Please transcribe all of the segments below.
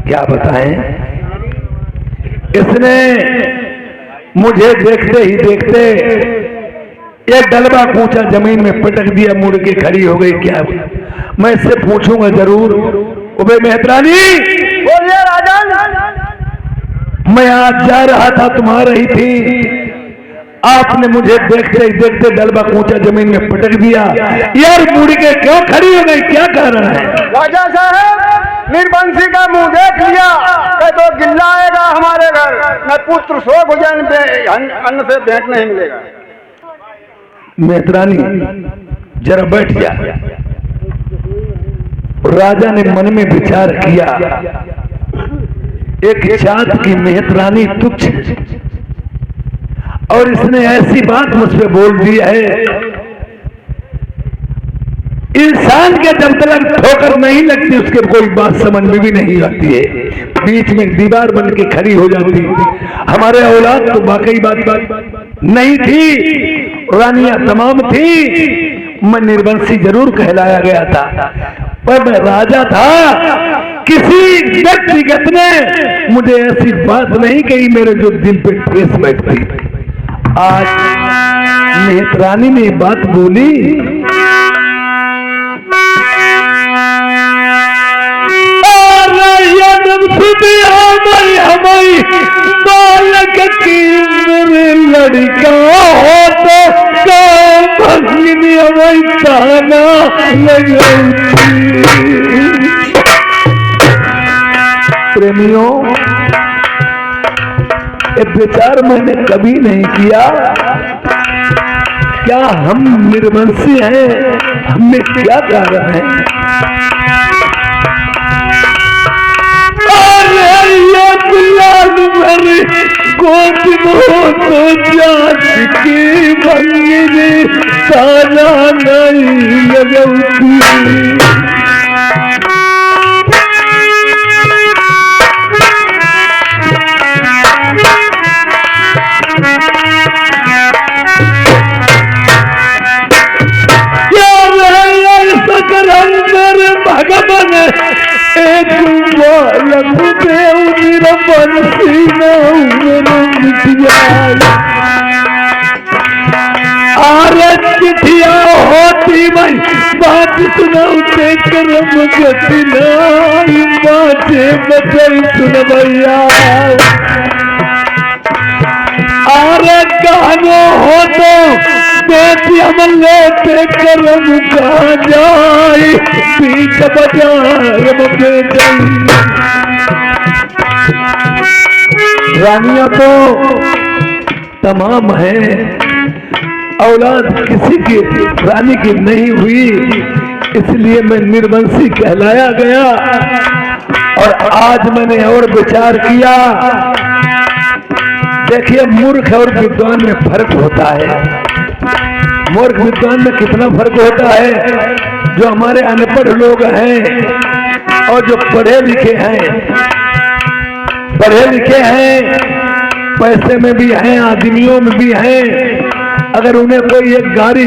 क्या बताएं, इसने मुझे देखते ही देखते एक डलबा कूचा जमीन में पटक दिया, मुड़ के खड़ी हो गई। क्या मैं इससे पूछूंगा जरूर, उबे मेहतरानी बोलिए राजन। मैं आज जा रहा था, तुम आ रही थी, आपने मुझे देखते ही देखते डलबा कूचा जमीन में पटक दिया। यार मुड़ के क्यों खड़ी हो गई, क्या कारण है? राजा साहब, निर्बंसी का मुंह देख लिया कि तो गिल्ला आएगा हमारे घर, न पुत्र सो भोजन अन्न से भेंट नहीं मिलेगा। मेहतरानी जरा बैठ जा। राजा ने मन में विचार किया, एक जात की मेहतरानी तुच्छ, और इसने ऐसी बात मुझसे बोल दी है। इंसान के जब तक ठोकर नहीं लगती उसके कोई बात समझ में भी नहीं आती है, बीच में दीवार बन के खड़ी हो जाती। हमारे औलाद तो वाकई बात नहीं थी, रानियां तमाम थी, मैं निर्वंशी जरूर कहलाया गया था, पर मैं राजा था। किसी व्यक्तिगत ने मुझे ऐसी बात नहीं कही मेरे जो दिल पे ठेस बैठती। आज मेहतरानी ने बात बोली, हमारी बालक की मेरे लड़का हो तो भगनी हमारी ताना प्रेमियों, ये विचार मैंने कभी नहीं किया। क्या हम निर्वंशी हैं? हमें क्या कारण है? गोद तो जात की भंगी ताना नहीं लगती। भगवान एक बालक देव निरबंसी चिठिया होती भाई बात सुनाते करम गति नाई बातें बचई सुन भैया। आरे गानो हो तो बेटी हम लेते करम का जाए पीछ बाजार में रानियां तो तमाम हैं, औलाद किसी की रानी की नहीं हुई, इसलिए मैं निर्वंशी कहलाया गया। और आज मैंने और विचार किया, देखिए मूर्ख और विद्वान में फर्क होता है। मूर्ख विद्वान में कितना फर्क होता है? जो हमारे अनपढ़ लोग हैं और जो पढ़े लिखे हैं, पैसे में भी हैं, आदमियों में भी हैं। अगर उन्हें कोई एक गाली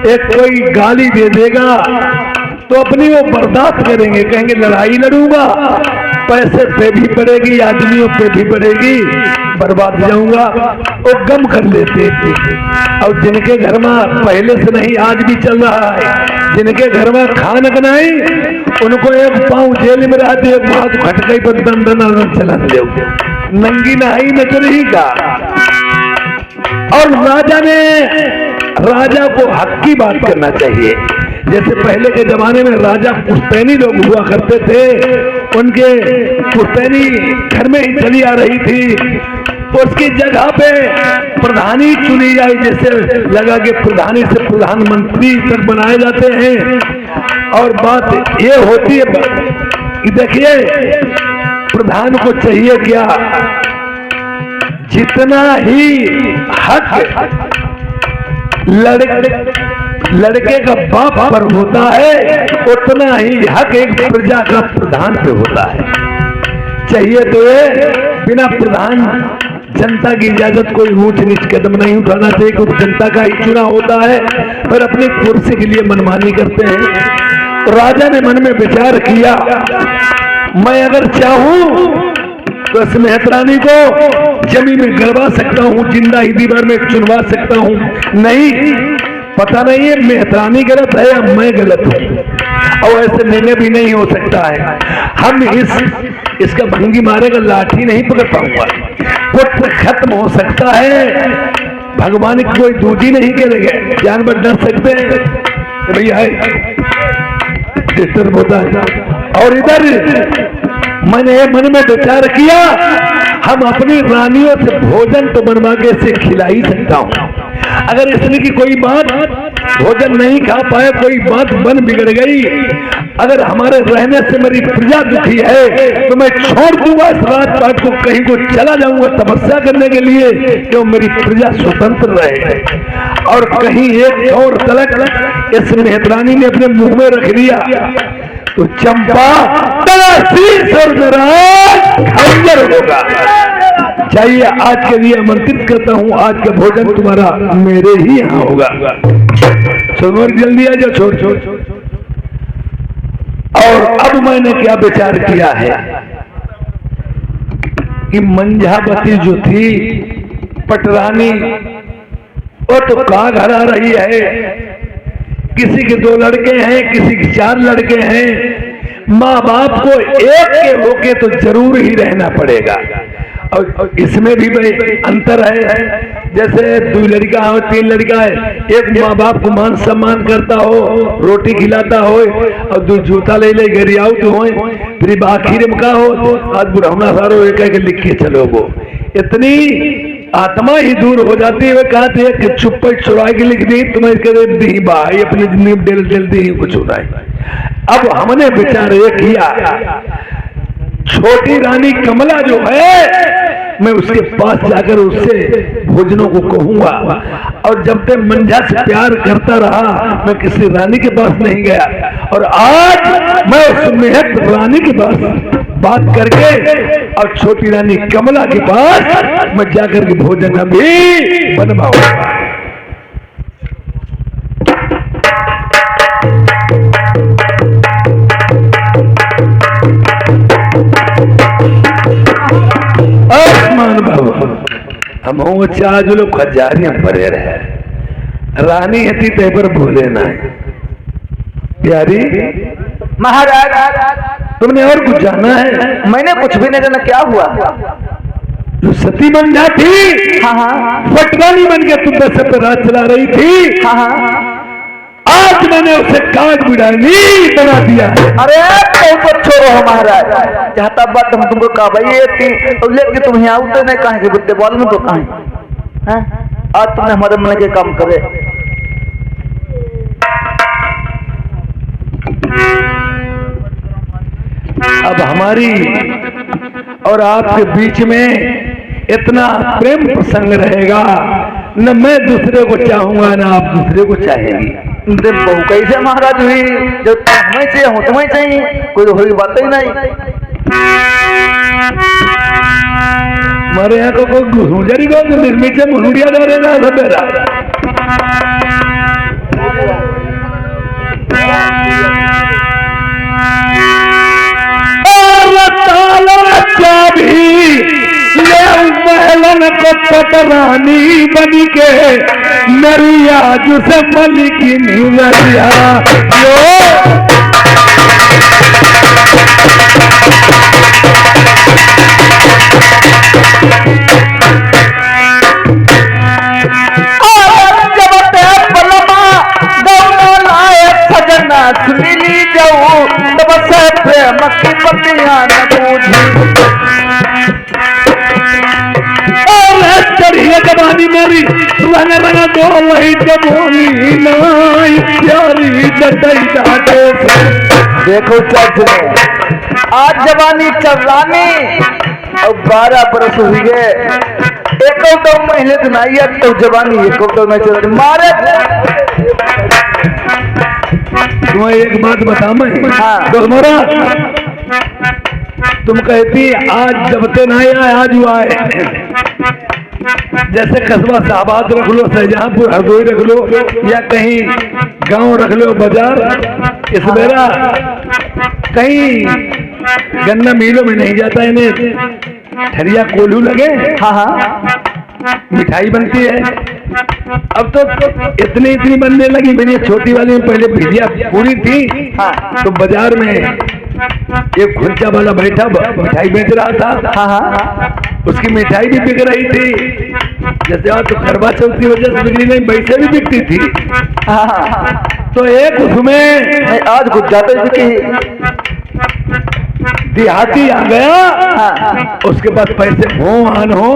एक कोई गाली दे देगा तो अपनी वो बर्दाश्त करेंगे, कहेंगे लड़ाई लड़ूंगा, पैसे पे भी पड़ेगी, आदमियों पे भी पड़ेगी, बर्बाद जाऊंगा, वो गम कर लेते हैं। और जिनके घर में पहले से नहीं आज भी चल रहा है, जिनके घर में खान बनाई उनको एक पांव जेल में रहते, एक हाथ खटकाई पर दंडन चला दे, नंगी नहाई नजर ही का। और राजा को हक की बात करना चाहिए। जैसे पहले के जमाने में राजा पुश्तैनी लोग हुआ करते थे, उनके पुश्तैनी घर में ही चली आ रही थी, तो उसकी जगह पे प्रधानी चुनी जाए। जैसे लगा कि प्रधानी से प्रधानमंत्री तक बनाए जाते हैं। और बात ये होती है कि देखिए प्रधान को चाहिए क्या, जितना ही हक लड़के का बाप पर होता है उतना ही हक एक प्रजा का प्रधान पे होता है। चाहिए तो ये बिना प्रधान जनता की इजाजत कोई ऊंच नीच कदम नहीं उठाना चाहिए, क्योंकि जनता का ही चुना होता है, पर अपनी कुर्सी के लिए मनमानी करते हैं। राजा ने मन में विचार किया, मैं अगर चाहूं तो इस मेहतरानी को जमीन में गड़वा सकता हूं, जिंदा ही दीवार में चुनवा सकता हूं। नहीं, पता नहीं है मेहतरानी गलत है या मैं गलत हूं, और ऐसे निर्णय भी नहीं हो सकता है। हम इसका भंगी मारेगा, लाठी नहीं पकड़ पाऊंगा, पुत्र खत्म हो सकता है। भगवान की कोई दूजी नहीं करेगा, जानवर डर सकते हैं भैया होता है। और इधर मैंने मन में विचार किया, हम अपनी रानियों से भोजन तो बनवा के इसे खिला ही सकता हूं। अगर इसने की कोई बात भोजन नहीं खा पाए, कोई बात बन बिगड़ गई, अगर हमारे रहने से मेरी प्रजा दुखी है, तो मैं छोड़ दूंगा इस राजपाट को, कहीं को चला जाऊंगा तपस्या करने के लिए, क्यों मेरी प्रजा स्वतंत्र रहे। और कहीं एक और तलक इस मेहतरानी ने अपने मुंह में रख लिया तो चंपा खंजर होगा। चाहिए आज के लिए आमंत्रित करता हूं, आज का भोजन तुम्हारा मेरे ही यहाँ होगा। छोड़ जल्दी आ जाओ, छोड़। और अब मैंने क्या विचार किया है कि मंझावती जो थी पटरानी, वो तो कहाँ घर आ रही है, किसी के 2 लड़के हैं, किसी के 4 लड़के हैं, माँ बाप को एक के होके तो जरूर ही रहना पड़ेगा। और इसमें भी भाई अंतर है, जैसे 2 लड़का हो 3 लड़का है, एक माँ बाप को मान सम्मान करता हो, रोटी खिलाता हो, और 2 जूता ले गरियाऊ तो हो, फिर आखिर में का हो आज बुढ़ौना सारो एक लिख के चलो। वो इतनी आत्मा ही दूर हो जाती है। कहा थे कि चुप्पे चुरा के लिख दी, तुम्हें करीब दी भाई अपनी जिंदगी में डेल दी ही कुछ होता है। अब हमने विचार ये किया, छोटी रानी कमला जो है, मैं उसके पास जाकर उससे भोजनों को कहूंगा। और जब तक मंझा से प्यार करता रहा, मैं किसी रानी के पास नहीं गया, और आज मैं उस मेहत रानी के पास बात करके और छोटी रानी कमला के पास मैं जाकर के भोजन अभी बनवाऊंगा। हम चाह जो लोग खजारियां परे रहे, रानी हती ते पर भूले ना। प्यारी महाराज, तुमने और कुछ जाना है? मैंने कुछ भी नहीं जाना। क्या हुआ? जो सती बन जाती, हाँ, पटरानी बन के तुम बस पे राज चला रही थी, हाँ, आज मैंने उसे काट बिड़ानी बना दिया। अरे तो छोड़ो महाराज, जहाँ तक बात हम तुमको कहा भाई लेके तुम यहाँ उठे नहीं कहा कि बुद्ध बॉल में तो कहा आज तुमने हमारे मन के काम करे। अब हमारी और आपके बीच में इतना प्रेम प्रसंग रहेगा, न मैं दूसरे को चाहूंगा न आप दूसरे को चाहेंगी। बहु कैसे महाराज हुई, जो तुम्हें चाहिए हूँ तुम्हें चाहिए, कोई तो हुई बात ही नहीं। हमारे यहाँ को कोई घुसुंजरी को निर्मित से मुनुड़िया दे रहा है मेरा। महलन को पटरानी बनी के नरिया जुसे मलिकी नरिया सुनीली जाऊ तब से प्रेम की पतियां न बूझी। चढ़िए जवानी मेरी रंग रंग दो वही जबोनी प्यारी देखो चर्च में आज जवानी चलानी और 12 बरस हुई है, एक तो महीने दिन आई है तो जवानी एक तो में चल मारे। तुम्हें एक बात बता मैं, हाँ। तो हमारा तुम कहती आज जब ते ना आया आज हुआ है, जैसे कस्बा शाहबाद रख लो, शाहजहांपुर हरदोई रख लो, या कहीं गांव रख लो बाजार, इस बेरा कहीं गन्ना मिलों में नहीं जाता, इन्हें ठरिया कोल्हू लगे। हाँ हाँ मिठाई बनती है। अब तो इतनी बनने लगी, मेरी छोटी वाली में पहले भिजिया पूरी थी। हाँ। तो बाजार में एक खुर्चा वाला बैठा मिठाई बेच रहा था। हाँ हाँ उसकी मिठाई भी बिक रही थी, जैसे आज तो करवा चौथ की वजह से बिक्री नहीं, वैसे भी बिकती थी। हाँ। तो एक उसमें आज कुछ ज्यादा बिकी। देहाती आ गया। हाँ। उसके पास पैसे हो आन हो,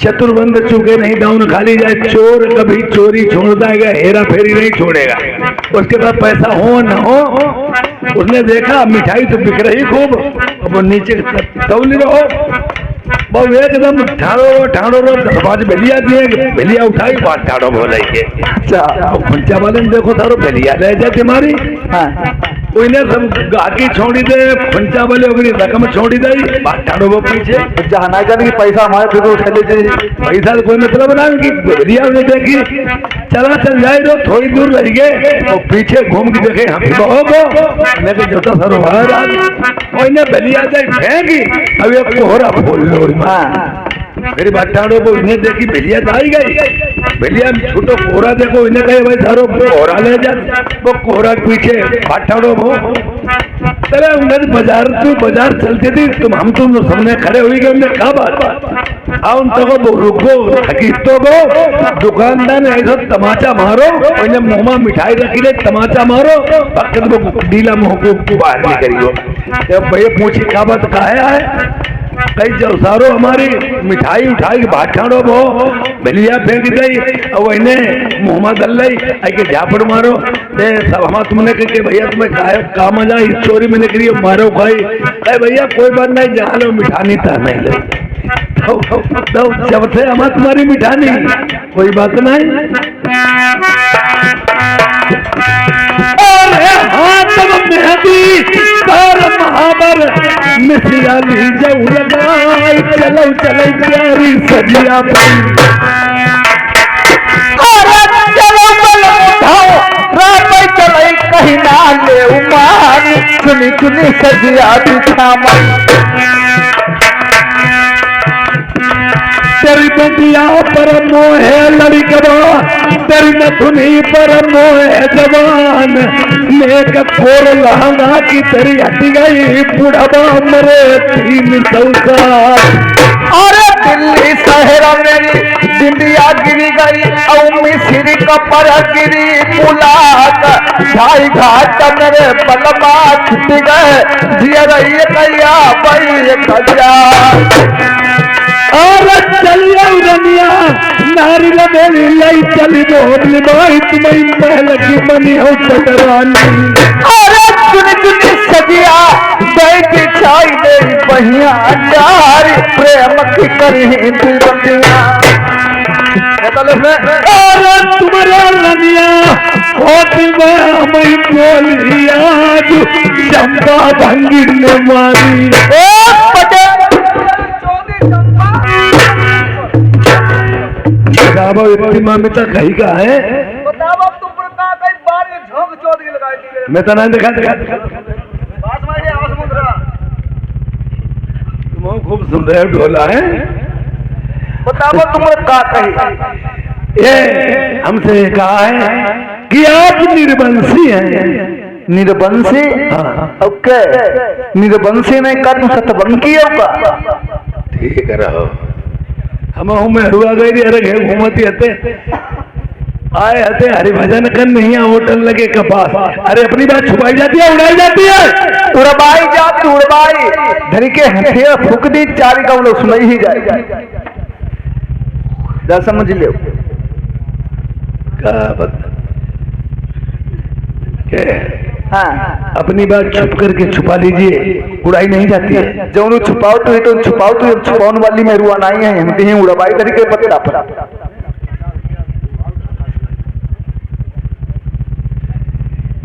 चतुर्बंद चूके नहीं डाउन खाली जाए, चोर कभी चोरी छोड़ देगा, हेरा फेरी नहीं छोड़ेगा। उसके पास पैसा हो न हो, उसने देखा मिठाई तो बिक रही खूब, अब वो नीचे तौली रहो, वो एकदम ठाड़ो रो 10-5 भेलिया दिए, भेलिया उठाई बात ठाड़ो बोले के। अच्छा खुंचा वाले ने देखो थारो भेलिया ले जाती हमारी। हाँ। उन्हें सब गाकी छोड़ी दे, खुंचा वाले अगली रकम छोड़ी दे, बात ठाड़ो वो पीछे जहाँ ना जाने की पैसा हमारे फिर उठा लेते। पैसा तो कोई मतलब ना कि भेलिया ने देखी, चला चल जाए तो थोड़ी दूर रह गए, और पीछे घूम के देखे हम मैं जोता सरो इन्हें भेलिया जाए फेंकी, अब एक कोहरा खोल लो। मेरी बाटाड़ो को इन्हें देखी भेलिया तो आई गई, भेलिया छोटो कोहरा देखो, इन्हें कहे भाई सारो कोहरा ले जा, वो कोहरा पीछे बाटाड़ो वो तेरे उन्हें बाजार चलती थी, तुम सामने खड़े हुई गए, उन्हें कहा बात उन तो रुको हकीकतों को दुकानदार ऐसा तमाचा मारो, उन्हें मुँह में मिठाई रखी ले, तमाचा मारो वक्त वो डीला मुँह को बाहर निकलियो। जब भैया पूछी का बात कहा है, कई जवसारो हमारी मिठाई उठाई भाठाड़ो वो भेलिया फेंक गई, और इन्हें मुँह में दल लाई आई के झापड़ मारो दे सब हम तुमने कहे भैया तुम्हें खाए का मजा इस चोरी में निकली मारो खाई, अरे भैया कोई बात नहीं, जहाँ लो मिठानी था नहीं ले तो जब से हम तुम्हारी मिठानी कोई बात नहीं। हाथ मेहंदी कर महाबर मिसियाली जऊ लगाई, चलो चलो प्यारी सजिया चलो कहीं ना ले उमान, चुनी चुनी सजिया तेरी बंदिया पर मोहे लड़कवा, तेरी नथुनी पर मोहे जवान, नेक खोर लहंगा की तेरी हट गई, बुढ़वा मरे 300 साल। अरे दिल्ली शहर मेरी बिंदिया गिरी गई, और मिश्री कपर गिरी बुलाक, ढाई घाट मेरे बलमा छुट गए, जिया रही कैया बई खजा। और चलिए रनिया नारी मेरी लाई चली बोली भाई, तुम्हें महल की बनी हो चटरानी। अरे चुनी चुनी सजिया बैठी छाई दे बहिया, यारी प्रेम की करी दिल बंदिया। और तुम्हारा रनिया होती मैं बोली आज चंपा भंगी ने मारी। इतनी मामिता कहीं का है, मैं तो नहीं देखा तुम खूब सुंदर ढोला है। बताओ तुम का कही, ये हमसे कहा है कि आप निर्वंशी हैं। निर्वंशी? हाँ। ओके, निर्वंशी नहीं कर सतवंकी होगा। ठीक रहो, हम में हुआ गई अरे घेर घूमती हते आए हते हरिभजन कर नहीं होटल लगे कपास। अरे अपनी बात छुपाई जाती है, उड़ाई जाती है, उड़बाई जाती उड़बाई धरी के हथिया फूक दी, 4 गाँव लोग सुनाई ही जाए, जा समझ लो। हाँ, अपनी बात छुप करके छुपा लीजिए, उड़ाई नहीं जाती है। जो छुपाओ तो छुपाओ तो छुपाने वाली में रुआ नहीं है, हम ही उड़बाई तरीके पत्ता पर।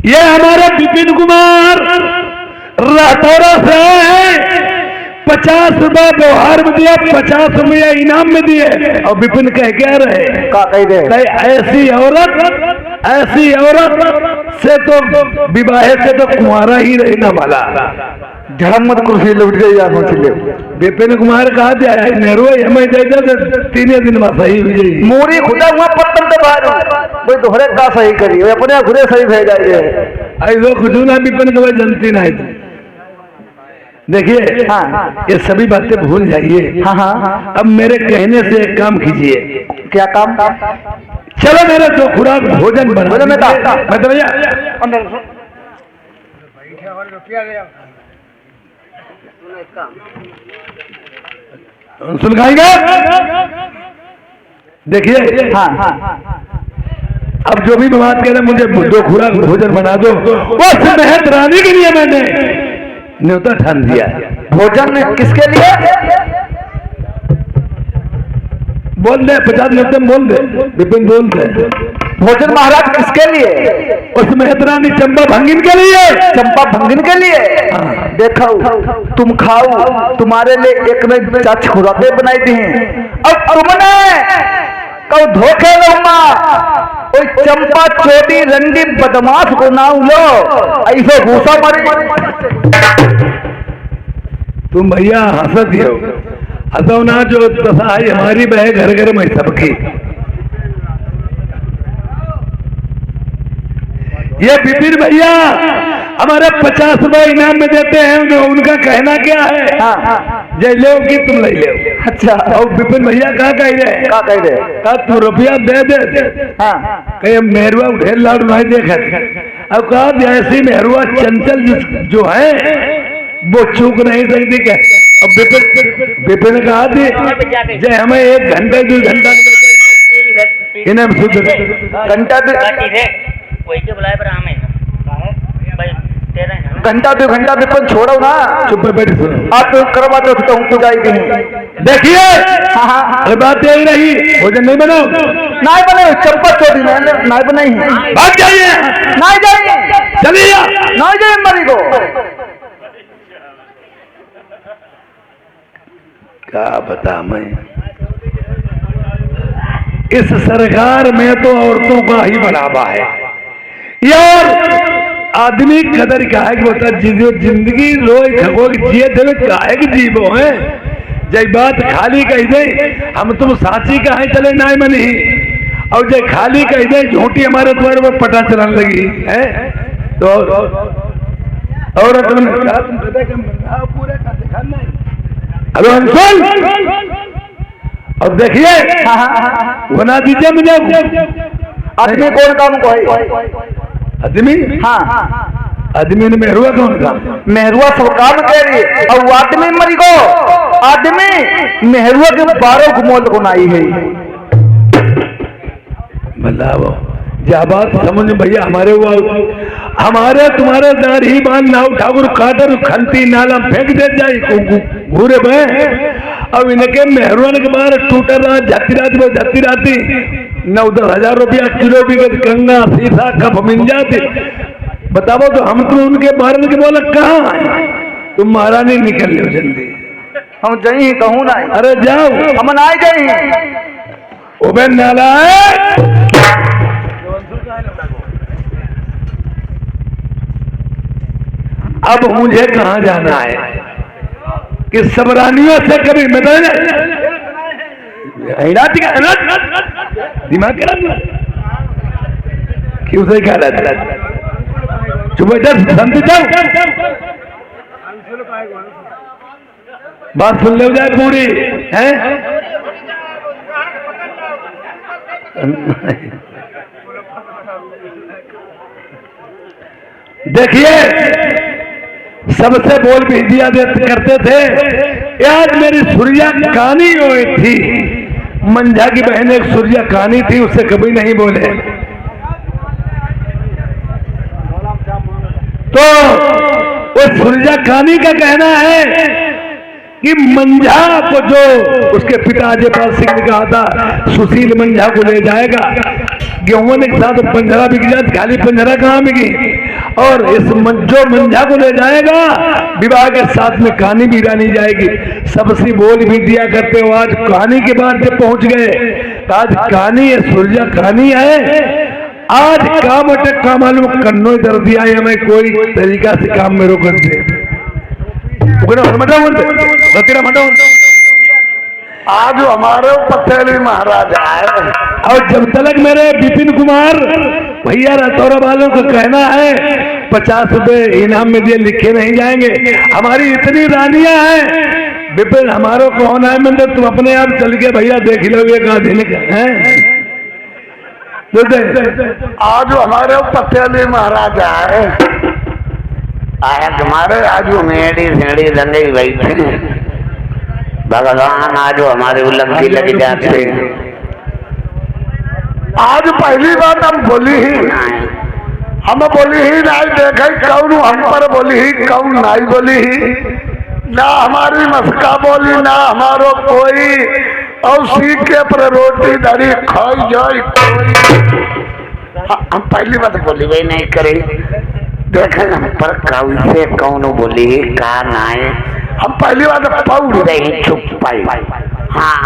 ये हमारा विपिन कुमार राठौरा से है, 50 रुपए व्यवहार में दिया, 50 रुपया इनाम में दिए, और विपिन कह क्या रहे का कह दे ऐसी औरत ऐसी औरत से तो विवाह से तो कुंवारा ही रहना वाला। झड़मत कुर्सी लुट गई आंखों से ले विपिन कुमार कहा जाए नेहरू हमें जाए 3 दिन में सही हुई जाए मोरी खुदा हुआ पत्थर तो बाहर कोई दोहरे का सही करी वो अपने खुदे सही भे जाए ऐसा खुद ना विपिन को जनती ना है। देखिए हाँ। ये सभी बातें भूल जाइए। हाँ हाँ। अब मेरे कहने से एक काम कीजिए। क्या काम? चलो मेरे 2 खुराक भोजन बना मैं तो भैया सुन खाएंगे। देखिए हाँ। अब जो भी बात कह रहे मुझे 2 खुराक भोजन बना दो। बस मेहत रानी के लिए मैंने न्योता ठान दिया। भोजन किसके लिए? बोल दे 50 न्योते बोल दे विपिन बोल दे। भोजन महाराज किसके लिए? उस मेहत रानी चंपा भंगिन के लिए। चंपा भंगिन के लिए? देखो तुम खाओ तुम्हारे लिए एक में 4 खुराकें बनाई दी हैं। अब तुमने कब धोखे लूंगा कोई चंपा चोटी रंडी बदमाश को नाम लो ऐसे घूसा मरी। तुम भैया हंसत ही हो हंसो ना जो दशा है हमारी बह घर घर में सबकी। ये विपिन भैया हमारे 50 रुपए इनाम में देते हैं। उनका कहना क्या है? जय ले कि तुम ले ले। अच्छा। और विपिन भैया कहा कह रहे? क्या कह रहे? कहा तू रुपया दे दे। कहे मेहरुआ ढेर लाड भाई देख। अब कहा जैसी मेहरुआ चंचल जो है वो चूक नहीं सकती क्या? अब विपिन ने कहा थी जय हमें 1 घंटे 2 घंटा इन्हें घंटा घंटा 2 घंटा विपिन छोड़ो ना। चुप बैठ सुनो। आप तो करवा दो तो हमको जाएगी। देखिए अरे बात यही रही भोजन नहीं बनाओ नहीं बने चंपा चोरी नहीं बनाई है। भाग जाइए नहीं जाइए चलिए नहीं जाइए मरी को। क्या बता मैं इस सरकार में तो औरतों का ही बढ़ावा है यार। आदमी कदर का है कि होता जिंदगी रोज खगो जिए देवे काहे की जीवो है। जय बात खाली कह दे हम तुम साची का है चले ना में नहीं और जय खाली कह दे झूठी हमारे द्वार पर पता चलाने लगी है तो और तुम पूरे का दिखाना हेलो अंशुल अब देखिए बना दीजिए मुझे। आदमी कौन काम को है? आदमी हाँ आदमी ने मेहरुआ कौन था? मेहरुआ सब काम कह रही और आदमी मरी को आदमी मेहरुआ के 12 गुमोल को नाई है। मतलब जा बात समझ भैया हमारे तुम्हारे दार ही बांध नाव ठाकुर काटर खंती नाला फेंक दे जाए घूरे बह। अब इनके मेहरुआ के बाहर टूटर रहा जाती राती 9-10 हजार रुपया किलो बिगत कंगा सीसा कप मिल जाती। बताओ तो हम तो उनके बारे के बोला कहाँ तुम महारानी निकल लो जल्दी। हम जाई कहूँ ना। अरे जाओ हम ना जाई ओबे नाला अब मुझे कहाँ जाना है कि सबरानियों से कभी दिमाग क्यों से क्या रहता चुप शांति जाओ बात सुन ले जाए पूरी है। देखिए सबसे बोल भी दिया करते थे। आज मेरी सूर्या कहानी हुई थी मंझा की बहन एक सूर्या कहानी थी उससे कभी नहीं बोले। तो वो सूर्या कहानी का कहना है कि मंझा को जो उसके पिता अजयपाल सिंह ने कहा था सुशील मंझा को ले जाएगा गेहूं के साथ पंजरा बिक जाए खाली पंजरा कहाँ बिकी और इस जो मंझा को ले जाएगा विवाह के साथ में कहानी भी गानी जाएगी। सबसे बोल भी दिया करते हो। आज कहानी के बाद जब पहुंच गए तो आज कहानी है सूर्या कहानी है आज काम अटक का मालूम कन्नो दर दिया है मैं कोई तरीका से काम मेरो कर दे आज हमारे पथेली महाराज आए और जब तक मेरे विपिन कुमार भैया रतौरा वालों को कहना है 50 रुपए इनाम में दिए लिखे नहीं जाएंगे। हमारी इतनी रानियां हैं विपिन हमारो को होना है मंदिर तुम अपने आप चल के भैया देख लो ये दिन है। आज हमारे पथेली महाराज आए तुम्हारे आज मेड़ी सेड़ी लंगे बैठे भगवान आज हमारे उल्लंघी लग जाते हैं। आज पहली बात हम बोली ही हम बोली ही नहीं देखे कौन हम पर बोली ही कौन नहीं बोली ही ना हमारी मस्का बोली ना हमारो कोई और सीख के पर रोटी दरी खाई जाए हम पहली बात बोली वही नहीं करे देखे हम पर कैसे कौन बोली का नाए हम पहली बात पौड़ रहे चुप पाई हाँ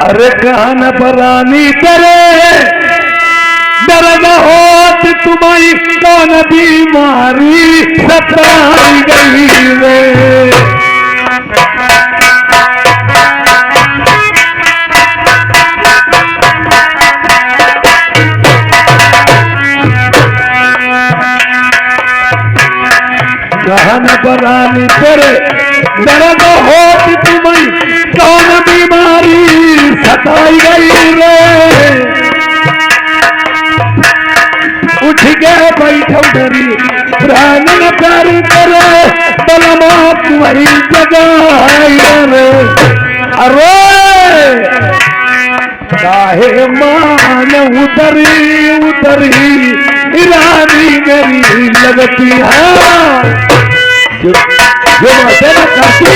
अरे कहन परानी तेरे दर्द होत तुम्हारी कौन बीमारी सताई गई रे कहन परानी तेरे दर्द होत तुम्हारी कौन बीमारी सताई गई रे उठ के बैठो डरी प्राण न प्यार करे बलमा तुम्हारी जगाई रे अरे काहे मान उतरी उतरी रानी मेरी लगती है जो बातें न करती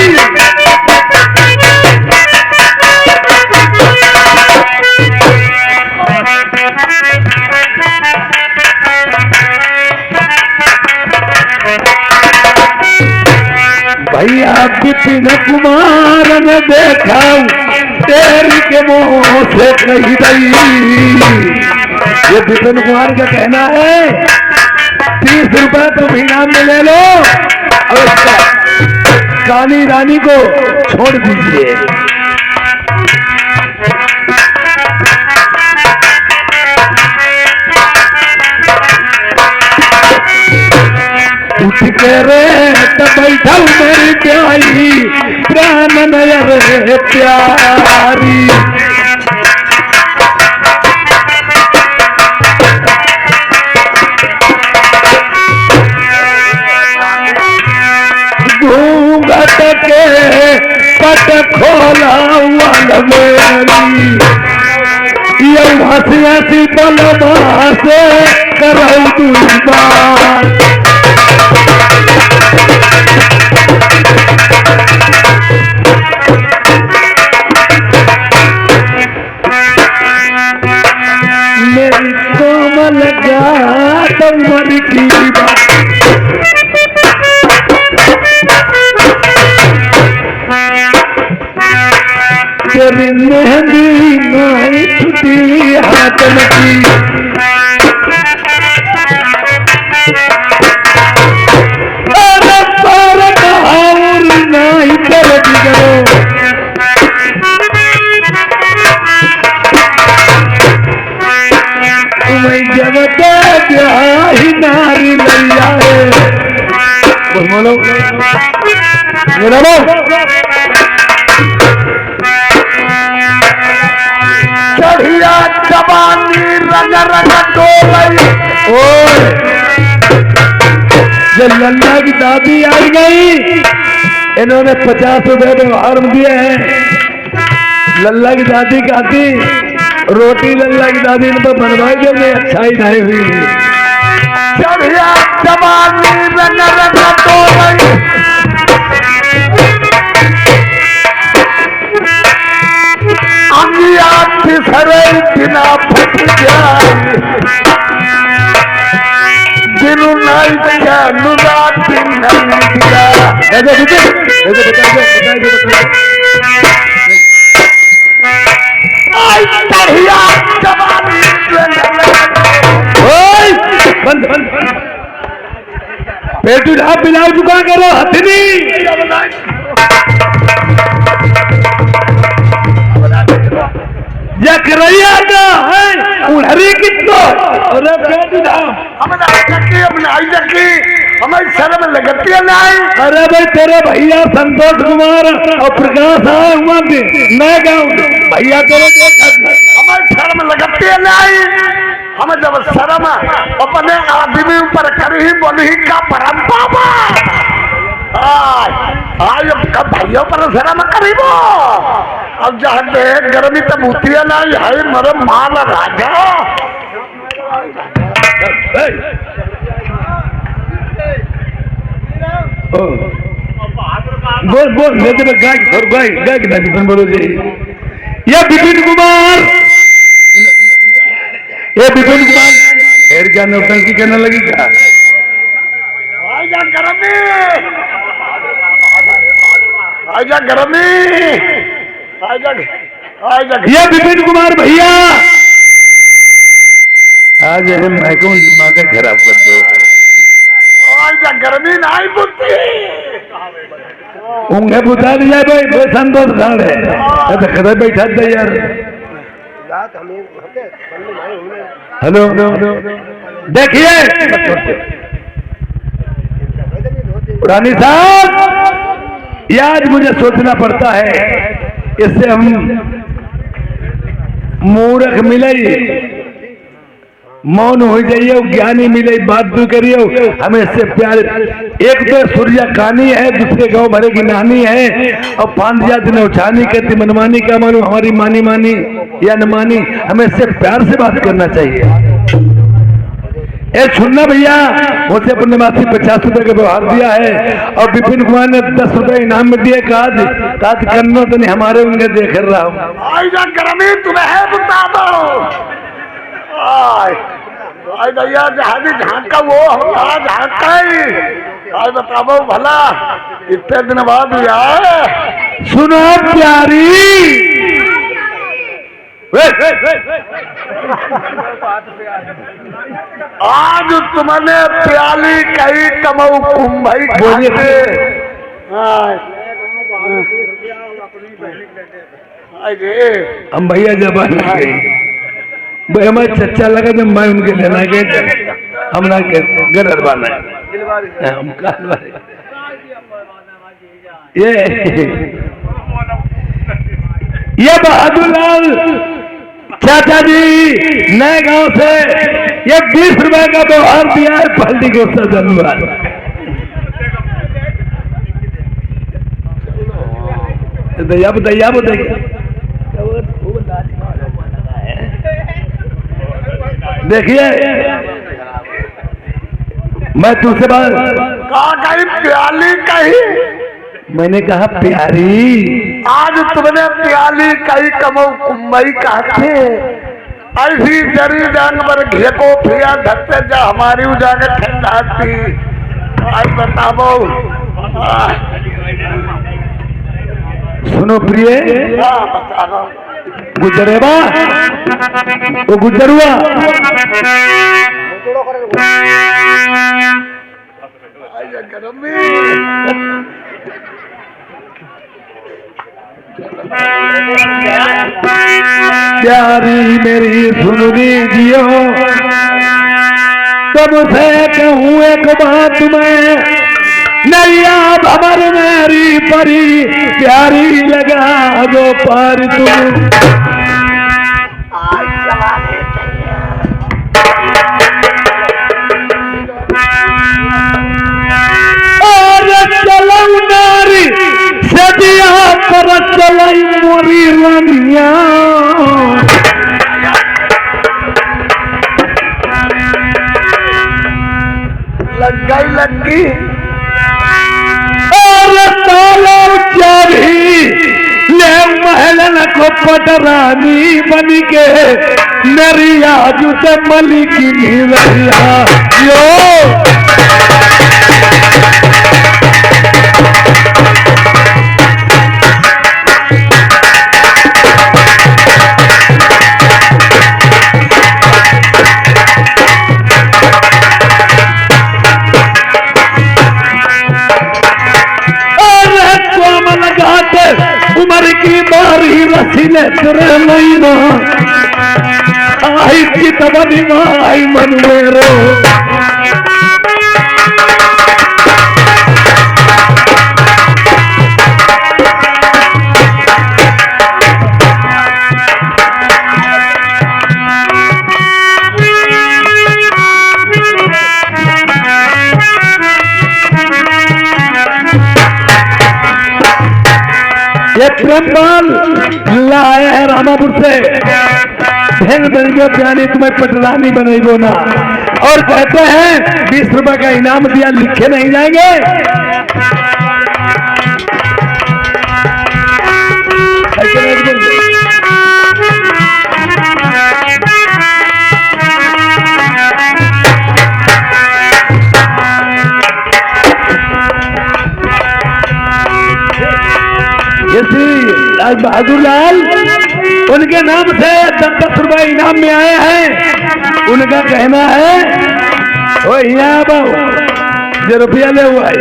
भैया विपिन कुमार ने देखा तेरी के मुंह से कही गई ये विपिन कुमार का कहना है 30 रुपए तो इनाम में ले लो और कानी रानी को छोड़ दीजिए। उठ के रे बैठा मेरी प्यारी प्राण नया रे प्यारी घूंघट के पट खोला मेरी ये हंसी हंसी बलमा से करऊ दुश्मन मेरी कोमल गात मर की तेरी मेहंदी नहीं छुटी हाथ की अरे पर और नहीं कर दिगरो तुम्हें जगत ब्याही नारी लैया है बोलो चढ़िया जवानी रंग रंग डोलई जब लल्ला की दादी आई गई इन्होंने 50 रुपए व्यवहार में दिए हैं। लल्ला की दादी कहती रोटी लल्ला की दादी ने तो बनवाई जो नहीं अच्छा ही नहीं हुई चढ़िया जवानी रंग रंग डोलई अंगिया खरे बिना फट जाए दिनु नहीं दिया नुरात दिन नहीं दिया ऐसे बता आई तड़िया जवानी बंद पेटू ढाप बिलाव चुका करो हथनी या करैया का है उड़हरी कितो अरे पेटू ढाप हमने आई जकी हमें शर्म लगती है नहीं। अरे भाई तेरे भैया संतोष कुमार और प्रकाश आए हुआ थे मैं गाँव भैया तेरे देखा हमें शर्म लगती है नहीं। हम जब शर्म अपने आदमी ऊपर करी बोली का परंपरा आज कब भाइयों पर शर्म करी वो अब जहाँ देख गर्मी तब होती है ना है मरम माल राजा बोल बोल लेते मैं गाय और गाय गाय की नाम बोलो जी ये विपिन कुमार फिर क्या नौटंकी कहने लगी क्या आजा गर्मी ये विपिन कुमार भैया आज है मैं क्यों दिमाग खराब कर दो आजा गर्मी नहीं बुद्धि ऊँगे बुता दिया भाई संतोष खाड़ है तो खड़ा बैठा था यार हेलो देखिए रानी साहब ये आज मुझे सोचना पड़ता है इससे हम मूर्ख मिले मौन हो जाइए ज्ञानी मिले बात भी करिए हमें इससे प्यार एक तो सूर्या कानी है दूसरे गांव भरे की नानी है और 5 दिन उछानी कहती मनमानी क्या मालूम हमारी मानी मानी या न मानी हमें इससे प्यार से बात करना चाहिए। ए छुन्ना भैया मुझसे अपने मासी 50 रुपए का व्यवहार दिया है और विपिन कुमार ने 10 रुपए इनाम में दिए काज करना तो नहीं हमारे उनके देख रहा हूँ तुम्हें बता दो भैया जहादी झांका वो झांका ही आज बताओ भला इतने दिन बाद यार सुनो प्यारी आज तुमने प्याली कही कमऊ कुंभई बोलिए हम भैया जबान गई भाई हमारे चच्चा लगा तो मैं उनके लेना गए हम ना गदर बाना हम ये बहादुर लाल चाचा जी नए गांव से ये 20 रुपए का व्यवहार दिया है पल्टी को धन्यवाद। बताइए देखिए मैं तुझसे बात कहा कही प्याली कही मैंने कहा प्यारी आज तुमने प्याली कही कमऊ कुंभई कहते ऐसी जरी जंग पर घेको फिया धरते जा हमारी उजागर ठंडाती आज बताओ सुनो प्रिय बताओ गुजरेबा वो गुजरुआ प्यारी मेरी सुन लीजियो तब से कहूँ एक बात मैं नैया भंवर मेरी परी प्यारी लगा दो पार तुम और चलो नारी सदिया कर चलाई मोरी रानिया लगी और तालो चाबी ले महलन को पटरानी बन के मेरी आजू से मलिकी रहिया यो। उमर की बारी रसीले तेरे महीना आई चितवनी माई मन मेरो। प्रेमपाल लाया है रामापुर से भेन बनियो प्यानी तुम्हें पटरानी बनेगो ना। और कहते हैं 20 रुपए का इनाम दिया, लिखे नहीं जाएंगे। लाल बहादुर लाल उनके नाम से 10-10 रुपए इनाम में आए हैं। उनका कहना है ओ यहाँ बाबू जो रुपया ले हुआ है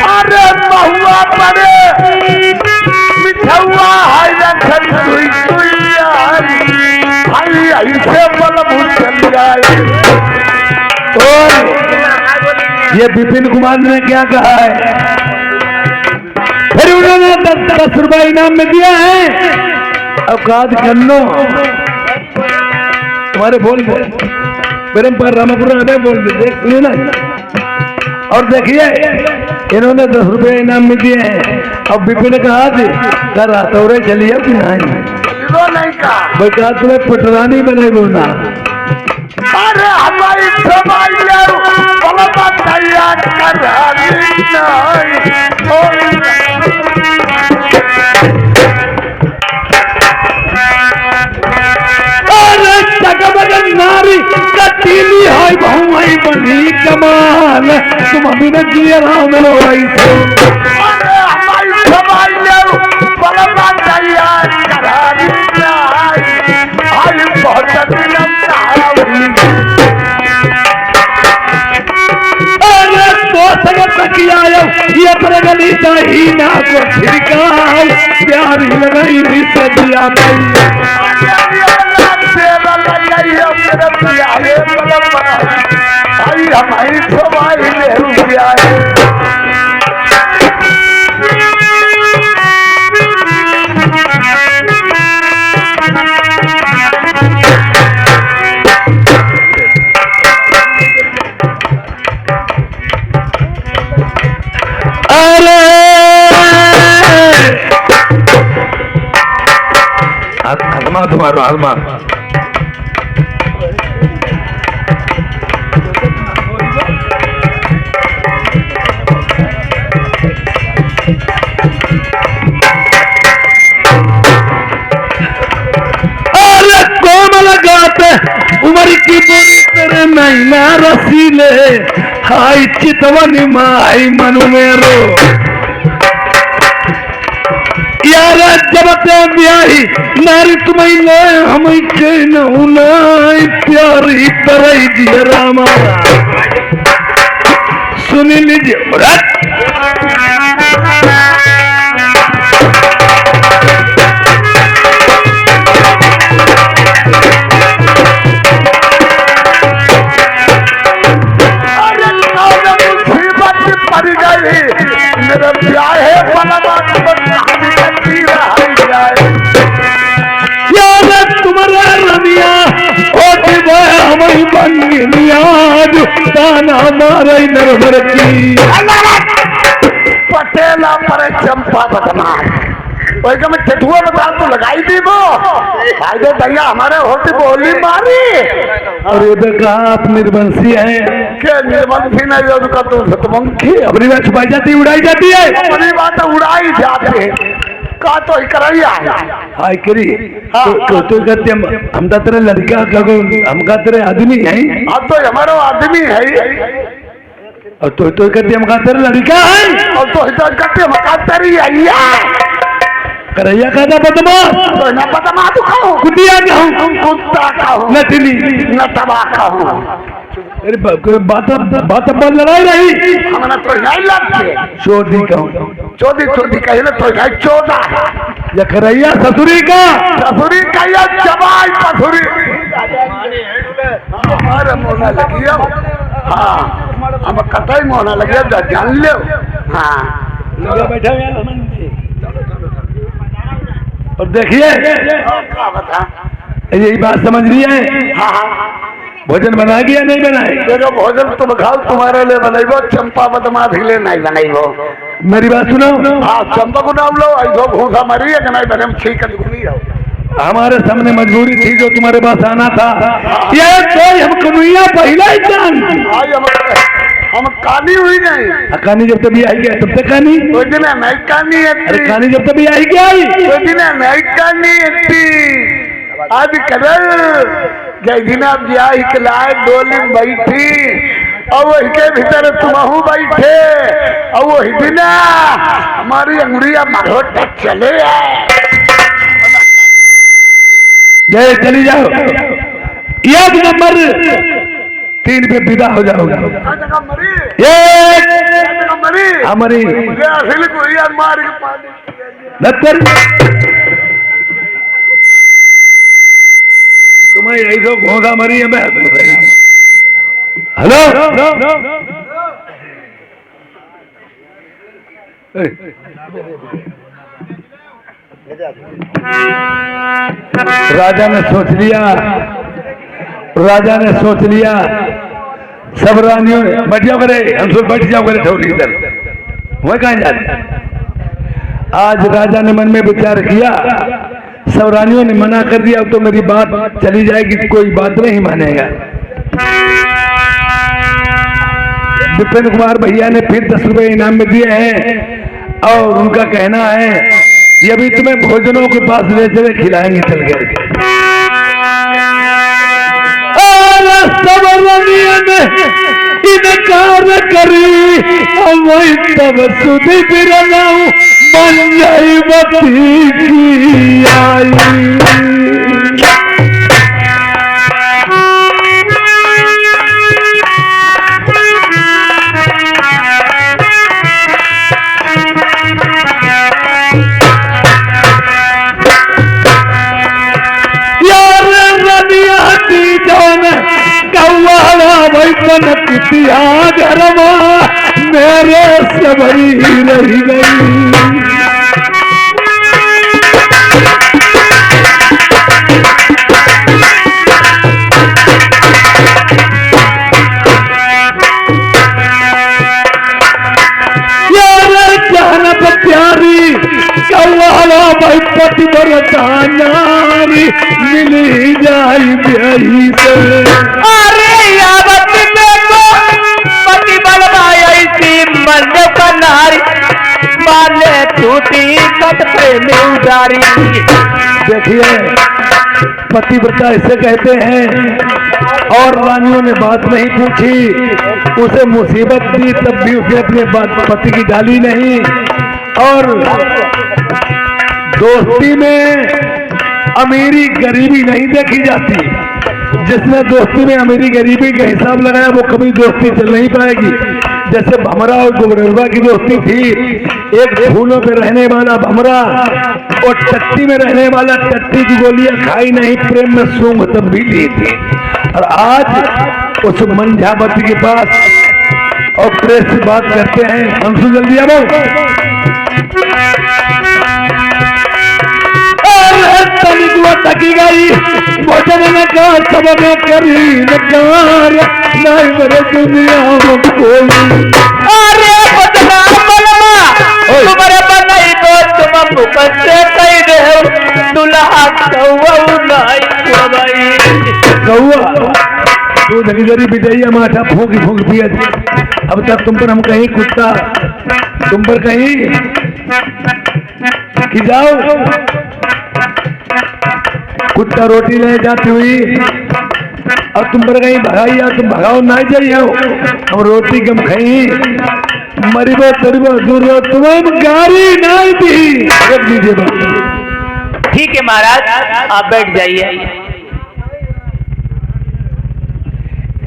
अरे महुआ पड़े मिठौआ हाय रखन सुई सुइया हाय ऐसे बलबू चल जाए। और ये विपिन कुमार ने क्या कहा है, फिर उन्होंने 10 रुपए इनाम में दिया है। औकात करनो तुम्हारे बोल दे प्रेमपाल रामापुर बोल दे देख सुनिए ना। और देखिए इन्होंने 10 रुपए इनाम में दिए हैं। अब विपिन कहा थी कर तौरे चलिए कि नहीं कहा तुम्हें पटरानी बनेगो ना। अरे हमारी समाई तैयार कर नारी कटीली है बहुई बनी कमाल तुम अभी न किए रहा मिलो ऐसे। अरे हमारी समाई बलबा तैयार करा बहुत ये गली ही ना को छिड़काओ प्यारी लगाई सजिया हमारी सवाई रुपया तुम्हारा हलमा उमर की बोली तेरे नैना रसीले हाय चितवनी माई मनु मेरो। यार जब ते ब्याही नारी तुम्हें ले हम के नई प्यारी तरह दिए रामा सुन लीजिए। मेरा ब्याह है तुम्हारा रमिया हमारी बनियाज ताना मारे नरभर की पटेला पर चंपा बदमाश वही का मैं ठेठुआ बता तो लगाई दी वो फायदे भैया हमारे होती बोली मारी। और ये तो कहा आप निर्वंशी है के निर्वंशी नहीं हो का तो सतवंशी अपनी बात छुपाई जाती उड़ाई जाती है अपनी बात उड़ाई जाती है का तो ही करैया हाय करी तो कहते हम तो तेरे लड़का हम का तेरे आदमी है अब तो हमारा आदमी है और तो कहते हम का तेरे लड़का है और तो कहते हम का तेरी आइया करैया कहता बदमाश तो न बदमा तो खाऊं कुटिया कहूं कुत्ता खाऊं नचली न तबा खाऊं अरे बात बल लड़ाई रही हमने तो नहीं लगते चोदी कहूं चोदी चोदी कहे तो नहीं चोदा या करैया ससुरी का ससुरी का या जबाई पसुरी हमारे मोना लगी हाँ हम कतई मोना लगे जान लो हाँ बैठा हुआ और देखिए क्या बता यही बात समझ रही है हाँ भोजन बना गया नहीं बनाए देखो भोजन तुम खाओ तुम्हारे लिए बनाइबो चंपा बदमा भी ले नहीं बनाइबो मेरी बात सुनो हाँ चंपा को नाम लो ऐसो भूसा मरी है कि नहीं बने ठीक है हमारे सामने मजबूरी थी जो तुम्हारे पास आना था ये तो हम कनुइया पहला ही जान आज हम कानी हुई नहीं कहानी जब तभी आई गया तब तक कहानी कोई दिन नहीं कानी अरे कहानी जब तभी आई क्या आई कोई दिन नहीं कानी आज कदर जय दिन आप ब्याह के लाए डोली में बैठी और वही के भीतर तुमहू बैठे और वही दिन हमारी अंगुरिया मारोट चले जय चली जाओ एक नंबर 3 पे विदा हो जाओगे हमारी तुम्हें यही तो घोंसा मरी है मैं हेलो राजा ने सोच लिया सब रानियों बैठ जाओ करे हम सब बैठ जाओ करे ठोरी इधर वह कहाँ जाते आज राजा ने मन में विचार किया सब रानियों ने मना कर दिया अब तो मेरी बात चली जाएगी कोई बात नहीं मानेगा विपिन कुमार भैया ने फिर 10 रुपए इनाम में दिए हैं और उनका कहना है ये भी तुम्हें भोजनों के पास ले चले खिलाएंगे चल करके सब रानियों ने इनकार करी वही तब सुधी बिरनाऊ मन जाई बती की आई कितिया घरमा मेरे से भरी रही गई प्यारी कौला भाई पति बरता नारी मिली जाई ब्याही से अरे यावती देखो पति बलवाई थी मन का नारी माने टूटी कट प्रेमी उजारी। देखिए पतिव्रता इसे कहते हैं और रानियों ने बात नहीं पूछी उसे मुसीबत दी तब भी उसने अपने पति की डाली नहीं और दोस्ती में अमीरी गरीबी नहीं देखी जाती जिसने दोस्ती में अमीरी गरीबी का हिसाब लगाया वो कभी दोस्ती चल नहीं पाएगी। जैसे भमरा और गुबरवा की दोस्ती थी एक फूलों पे रहने वाला भमरा और टट्टी में रहने वाला टट्टी की गोलियां खाई नहीं प्रेम में सूंघ तब भी ली थी। और आज उस मंझावती के पास और प्रेस से बात करते हैं अंशु जल्दी आओ तकी गई भोजन का सब में करी नकार नहीं मेरे दुनिया में कोई अरे बदनाम बनवा तुम्हारे बनाई तो तुम मुकत से कह दे दुल्हा कौआ नहीं कोई कौआ तू धगजरी बिजैया माथा फूंक फूंक पिया अब तक तुम पर हम कहीं कुत्ता तुम पर कहीं कि जाओ कुत्ता रोटी ले जाती हुई और तुम पर कहीं भगाई या तुम भगाओ ना जाइए हम रोटी कम खाई मरीबो तरीबो दूर तुम गाड़ी ना दी रख दीजिए बात। ठीक है महाराज आप बैठ जाइए।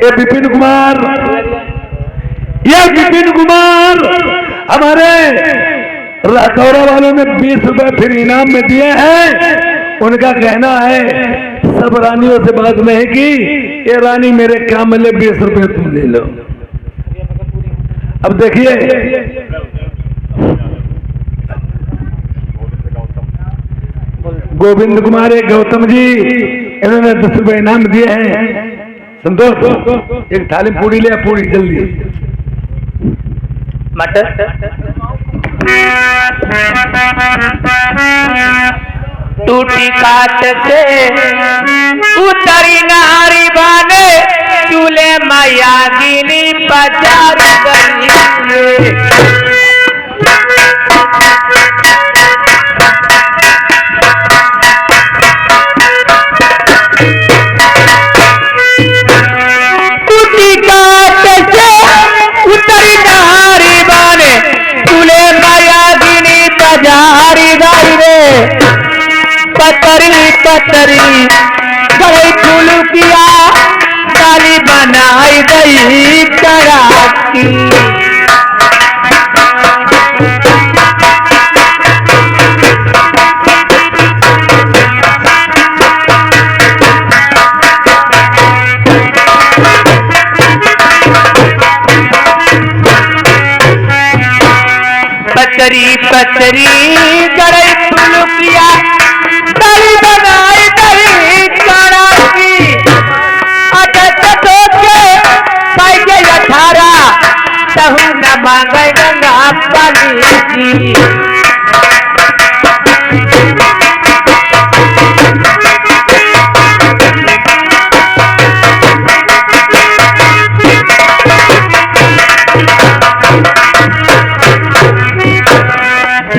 ये विपिन कुमार हमारे राठौरा वालों ने 20 रुपए फिर इनाम में दिए हैं। उनका कहना है सब रानियों से बात नहीं की, ये रानी मेरे काम में ले 20 रुपए तुम ले लो। अब देखिए गोविंद कुमार एक गौतम जी इन्होंने 10 रुपए इनाम दिए हैं। संतोष एक थाली पूरी ले पूरी जल्दी मटर टूटी काट से उतरी नारी बाने चूल्हे मैया गिनी बाजार गई पतरी गई फूल किया डाली बनाई गई कराची पतरी पतरी गई फूल किया डाली बनाई गई कराची के 18 तहु न मांगे गंगा पानी की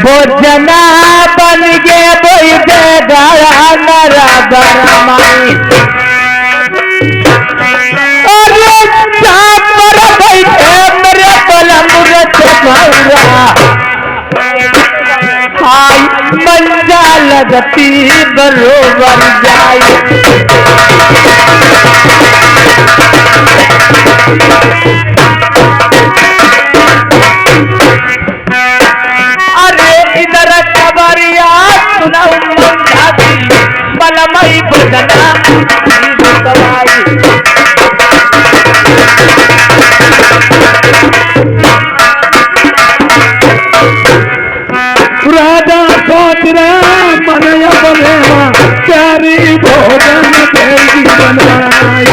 भोजना बन गे बोई दे गाया नरा बरमाई अरे पर बैठे मेरे पलंग हाय मंजा लगती बरोबर जाई इधर खबरिया सुनाऊ मंजाती बलमई बदना दवाई राजा सोच रहा मनया बनेवा प्यारी भोजन देगी बनाई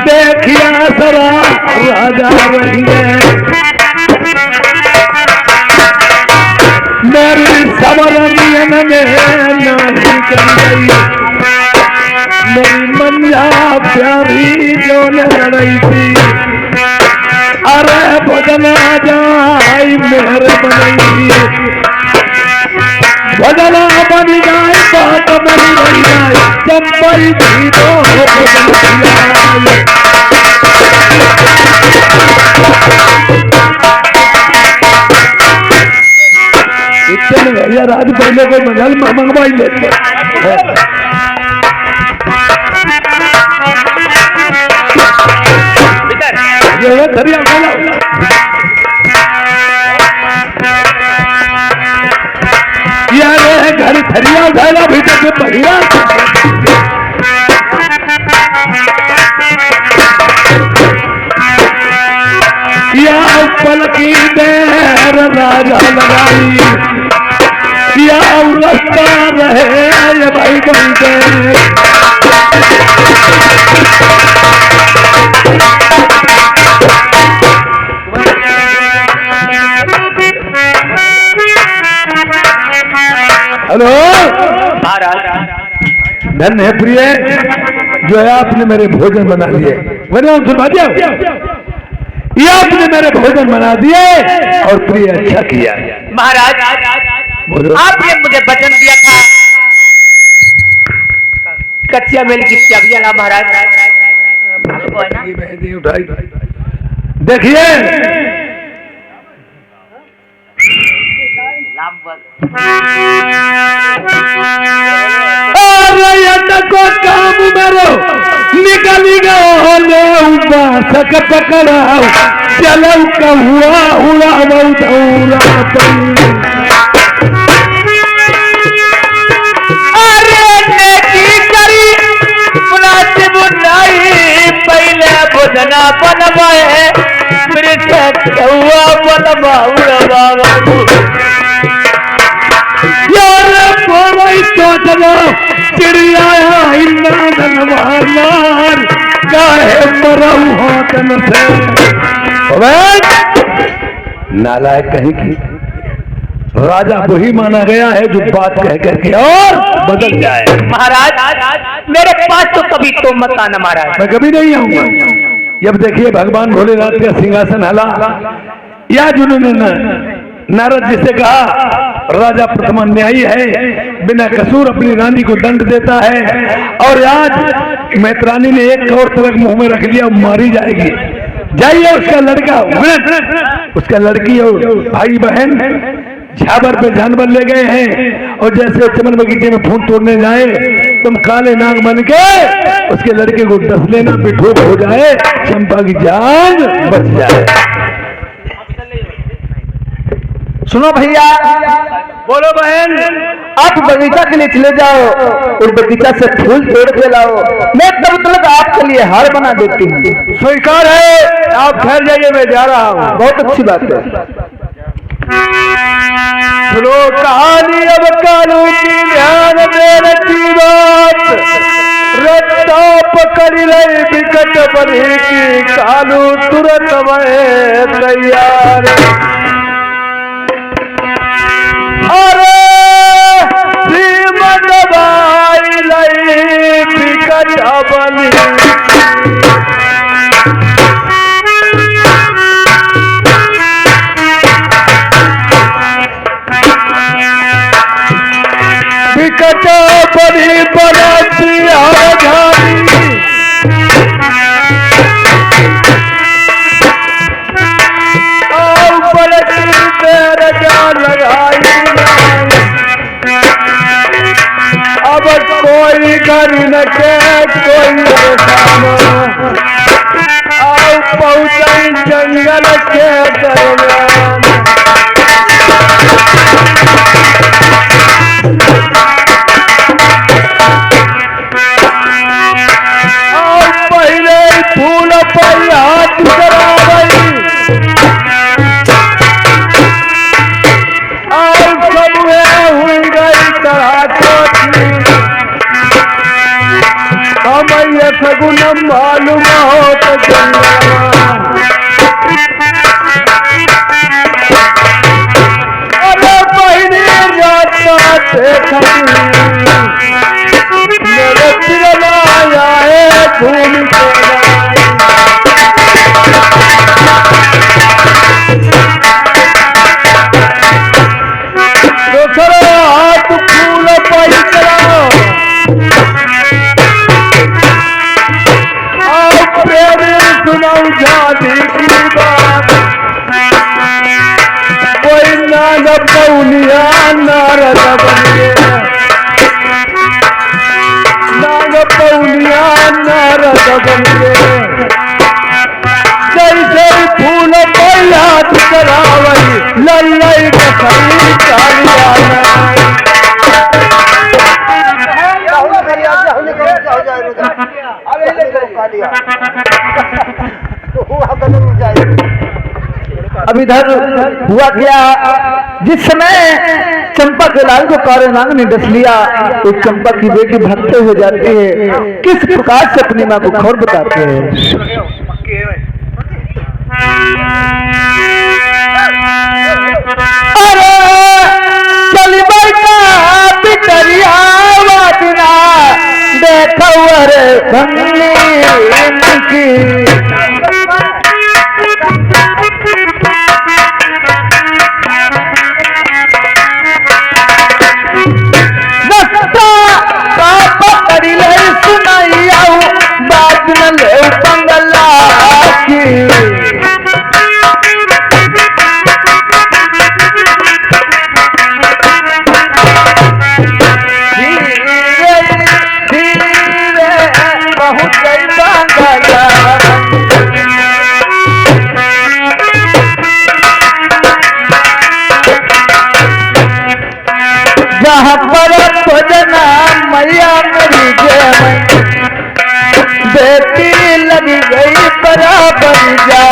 देखिया सरा राजा रही मेरी सबरनियन में नहीं कर गई मेरी मंजा प्यारी जो लड़ई थी अरे भजना जाई मेरे बनई भजना बन जाए बात बनी रही जाए चंपई भी तो इतने में भैया राज पहले कोई मंगल मंगवाई लेते ये धरिया बोला घर थरिया उठाना भीतर से बढ़िया या पल की देर राजा लगाई या रास्ता रहे ये भाई बन महाराज। धन्य है प्रिय जो है आपने मेरे भोजन बना दिए, वरना सुनवा दिया, ये आपने मेरे भोजन बना दिए और प्रिय अच्छा किया। महाराज आपने मुझे वचन दिया था कच्चिया मेल की चाबियां ला महाराज। उठाई देखिए को काम मेरो निकली गो सक पकड़ाओ चलो कहुआ हुआ बहुत पहले भोजना बनवाए चिड़िया नालायक कहीं की राजा वही माना गया है जो बात कह करके और बदल जाए। महाराज मेरे पास तो कभी तो मत आना महाराज, मैं कभी नहीं आऊंगा। जब देखिए भगवान भोलेनाथ का सिंहासन हला या जिन्होंने नारद जी से कहा राजा प्रथम न्यायी है, बिना कसूर अपनी रानी को दंड देता है, और आज मैत्रानी ने एक और तरक मुंह में रख लिया, मारी जाएगी। जाइए उसका लड़की और भाई बहन झाबर पे जानवर ले गए हैं, और जैसे चमन बगीचे में फूल तोड़ने जाए तुम काले नाग बन के उसके लड़के को डस लेना, पिठोक हो जाए, चंपा की जान बच जाए। सुनो भैया, बोलो बहन, आप बगीचा के लिए चले जाओ और बगीचा से फूल तोड़ के लाओ, मैं तब तक आपके लिए हार बना देती हूँ। स्वीकार है, आप ठहर जाइए, मैं जा रहा हूँ। बहुत अच्छी बात है। सुनो कहानी अब कालू की, ध्यान देने की बात, रत्ता पकड़ी रही विकट बनी की, कालू तुरंत वह तैयार। अरे श्रीमद भाई लई विकट बनी, विकट बनी बनती आजादी, अब कोई कर न के कोई पहुंचे जंगल के दरमियान। पहले फूल पर हाथ करा गई, हुई गई तरह हमें सगुन मालूम हो तो अरे पहली रात मेरे तिरमाया है भूल के हाथ फूल पाई कराओ, प्रेम सुनाऊ जाती की बात, कोई नाग पौलिया नारद बन गया, नाग पौलिया नारद बन गया, जैसे फूल पाई हाथ करावई लल्लई बसई कालिया। अब इधर हुआ क्या, जिस समय चंपा के लाल को काले नाग ने डस लिया तो चंपा की बेटी भगते हो जाती है, किस प्रकार से अपनी माँ को खबर बताते हैं। अरे चली बैठा पिटरिया वर भंगी की पकड़ी ले सुनाई आऊ बात न ले बंगला की बहुत गई बंगला जहाँ पर भजना मैया मेरी जय बेटी लगी गई बराबर जा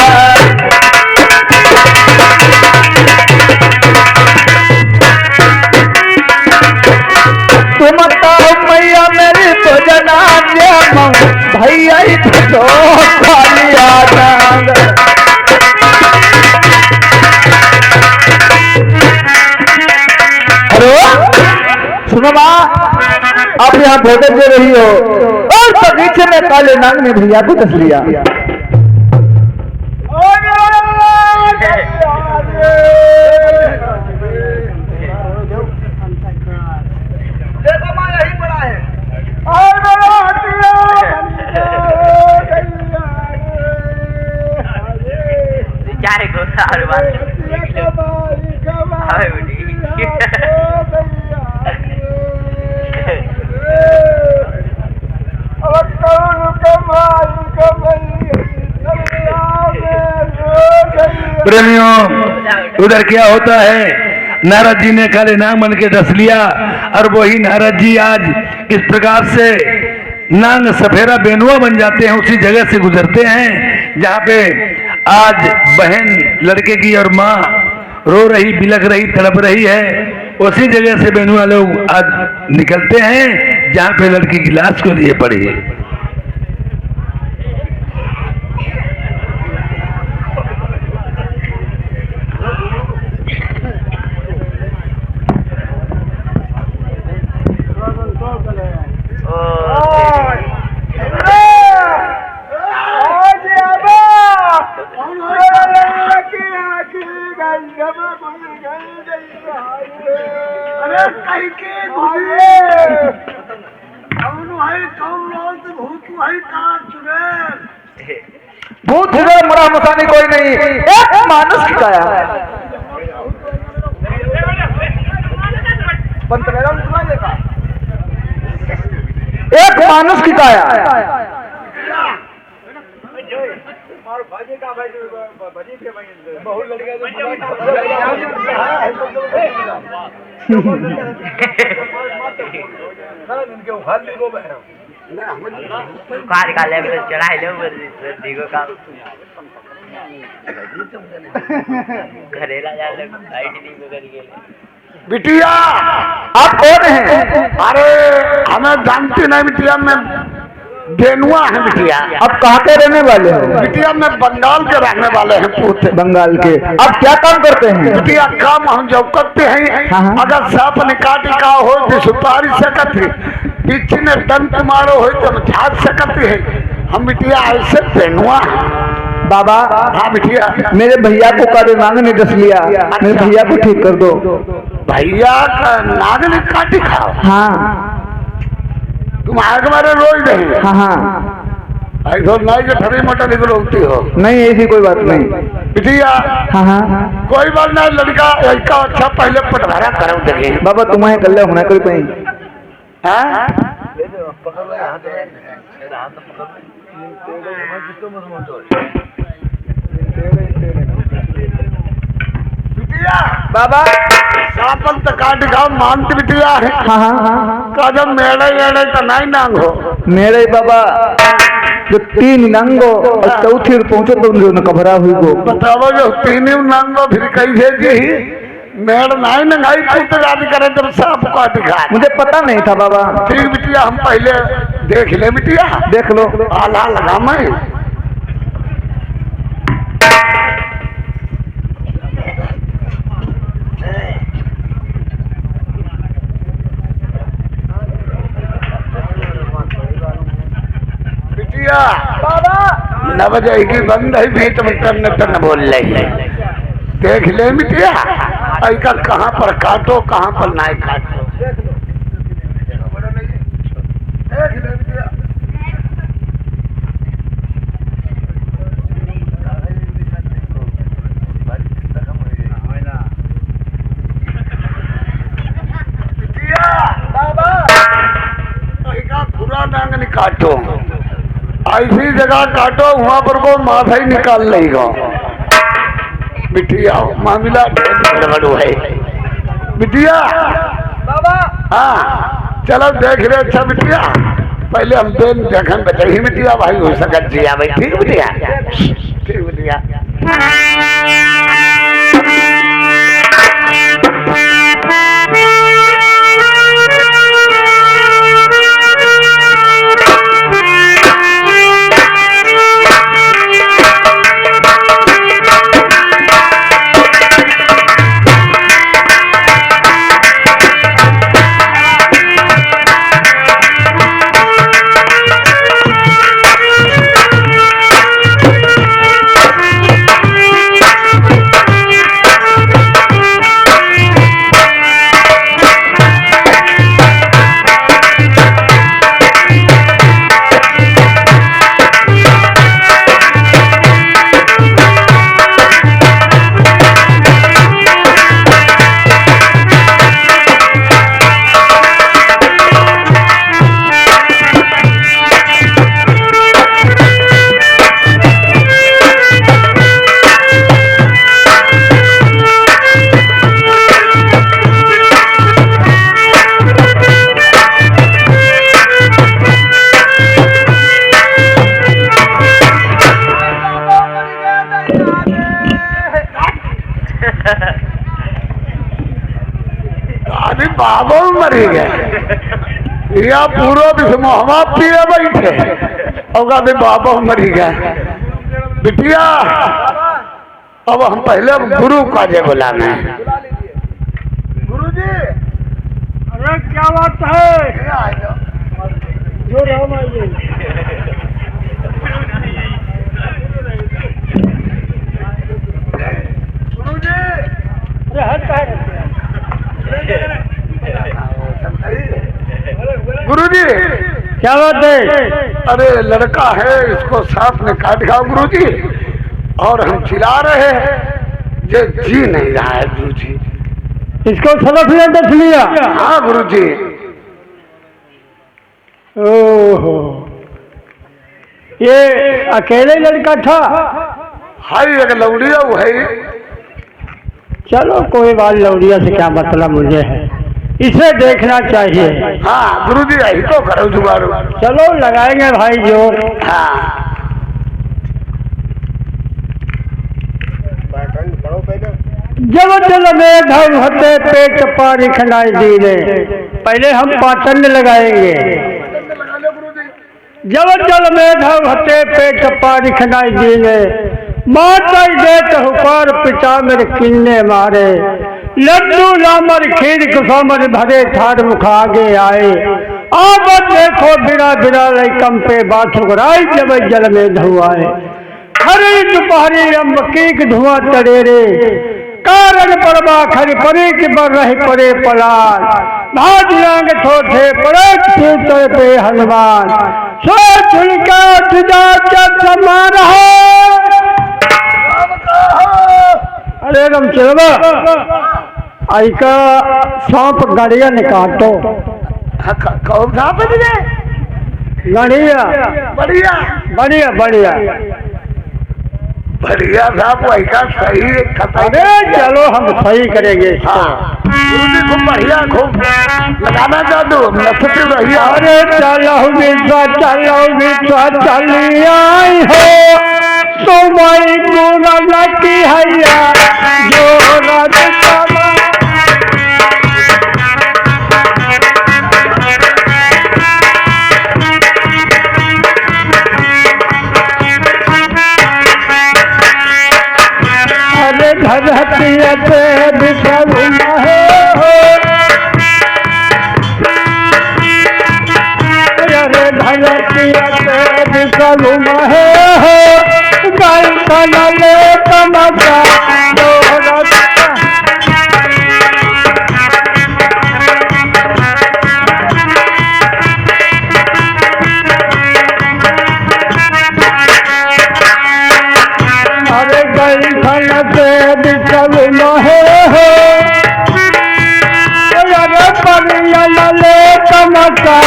तुम तो मैया मेरी भजना जय भैया तो खाली आना सुनो माँ, आप यहाँ भोजन दे रही हो और बगीचे में काले नाग ने भैया को दस लिया। देखो माँ यही पड़ा है। प्रेमियों, उधर क्या होता है, नारद जी ने काले नाग बन के डस लिया और वही नारद जी आज इस प्रकार से नांग सफेरा बेनुआ बन जाते हैं। उसी जगह से गुजरते हैं जहाँ पे आज बहन लड़के की और माँ रो रही, बिलख रही, तड़प रही है। उसी जगह से बेनुआ लोग आज निकलते हैं जहाँ पे लड़की की लाश को लिए पड़ी है। भूत इधर मरा मसानी कोई नहीं, एक मानुष की काया। एक मानुष की काया। बिटिया आप कौन हैं? अरे हमें जानती नहीं बिटिया, मैं बेनुआ है बिटिया। आप कहाँ के रहने वाले हो? बिटिया मैं बंगाल के रहने वाले हैं पूछे। बंगाल के। आप क्या काम करते हैं? बिटिया काम हम जब करते हैं, हाँ। अगर सांप निकाटी का हो तो सुपारी सकत है, पीछे ने दंत मारो हो तो झाड़ सकत है। हम बिटिया ऐसे बेनुआ बाबा। हाँ बिटिया, मेरे भैया को काले नाग ने डस लिया, मेरे भैया को ठीक कर दो। भैया का नाग ने काटी खाओ? हाँ तुम आगे मारे रोज नहीं? हाँ हाँ। ऐसा नहीं कि ठरी मटर निकलती हो। नहीं ऐसी कोई बात नहीं बिटिया। हाँ हाँ कोई बात नहीं, लड़का लड़का अच्छा पहले पटवारा करो देखे। बाबा तुम्हें कल होना कोई कहीं। बाबा सापन तो काट गाँव मानती बिटिया है। हाँ हाँ हाँ। कदम मेड़े एड़े तो नहीं नांग हो मेरे बाबा जो तीन नंगो और चौथी पहुंचो तो उन्होंने घबरा हुई को बताओ जो तीन नंगो फिर कैसे जी मेड़ नहीं नंगाई तो याद करे जब सांप काट खा। मुझे पता नहीं था बाबा। ठीक बिटिया, हम पहले देख ले बिटिया। देख लो। आला लगा मैं बिटिया बाबा 9 बजे की बंद है बीच में टन बोल रही है। देख ले बिटिया ऐका कहाँ पर काटो कहाँ पर ना काटो। देख ले बिटिया पूरा डांग नहीं काटो, ऐसी जगह काटो वहां पर को माथा ही निकाल लेगा। बिटिया मामला गड़बड़ है बिटिया। बाबा हाँ चलो देख रहे अच्छा बिटिया। पहले हम बेन देखन बचाई बिटिया भाई हो सकत जिया भाई। ठीक बिटिया ठीक बिटिया। अभी बाबा मरी गए या पूरा बिस्मोहमा पिए बैठे और अभी बाबा मरी गए। बिटिया अब हम पहले गुरु का जे बुलाना है। गुरु जी अरे क्या बात है जो राम आइए। गुरु जी अरे हट है गुरुजी क्या बात है। अरे लड़का है इसको सांप ने काट खाओ गुरुजी और हम चिल्ला रहे हैं ये जी नहीं रहा है गुरुजी। इसको सबक ले दस लिया। हाँ गुरुजी। ओहो ये अकेले लड़का था। हाई एक लौड़िया है। चलो कोई बात लौड़िया से क्या मतलब मुझे है, इसे देखना चाहिए। हाँ गुरुजी यही तो करो जुगाड़ू। चलो लगाएंगे भाई जोर। हाँ जब जल में धव होते पेट पारी खनाई दीने। पहले हम पाचन लगाएंगे। जब जल में धव होते पेट पारी खनाई दीने। माता देत हुकार पिता मेरे किन्ने मारे। लड्डू लामर खीर कुसोमर भरे थार मुखागे आए। आप देखो बिरा बिरा लई कंपे बाथुगराई जब जल में धुआए। हरी दोपहरी अम्बकीक धुआं तड़ेरे। कारण परबा खरी परे के बर रहे परे पलार। भाज लांग ठोठे पड़े पे हनुमान। सो झुलका तुझा जब समान है। अरे रम चलवा आई का सांप गड़िया निकाटो। कौन सा बजे गड़िया बढ़िया बढ़िया बढ़िया बढ़िया साहब वही का सही खता। अरे चलो हम सही करेंगे इसको। हाँ गुरुजी खूब बढ़िया खूब लगाना जादू नसती रही। अरे चलो विश्वा चली आई हो। तुम्हारी गुना लकी हैया जो राज अरे धरती पे बिछड़ना है। अरे धरतिया से बिकलू महे हो गई खनले तमसा अरे गई खन से बिकलू महे हो अरे परियले तमसा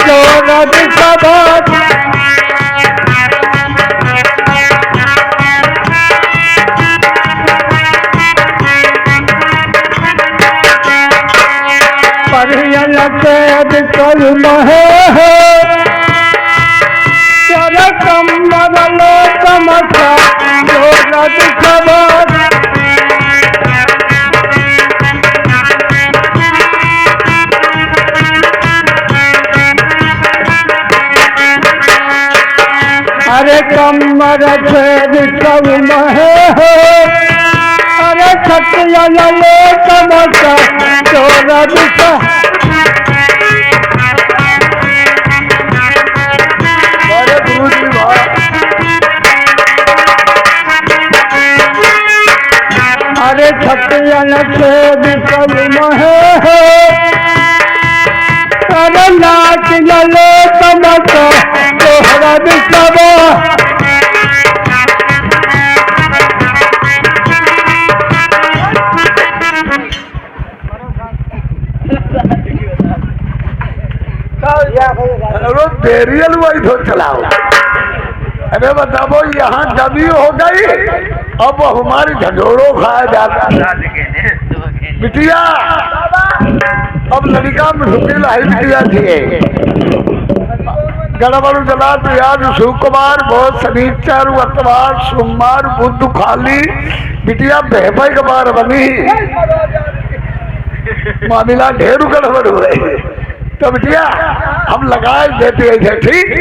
जोरत सबत परियल के बिकल महे हो तेरे कमल तमसा जोरत सबत अरे कमर से बिकल महे हो अरे छतिया ले तमसा जोरत अरे छतियन से बिकल महे हो अरे नाच लले तमसा तोहरा बिकबा बेरियल वही तो चलाओ। अरे बताओ यहाँ जमी हो गई, अब हमारी झंझोड़ो खाया जाता बिटिया। अब लड़का में सुखी लाई बिटिया थी गड़बड़ जला तो याद शुक्रवार बहुत शनिचर अतवार सोमवार बुध खाली बिटिया बेहबई के बार बनी मामला ढेर गड़बड़ हुए तो बिटिया हम लगाए देते थे ठीक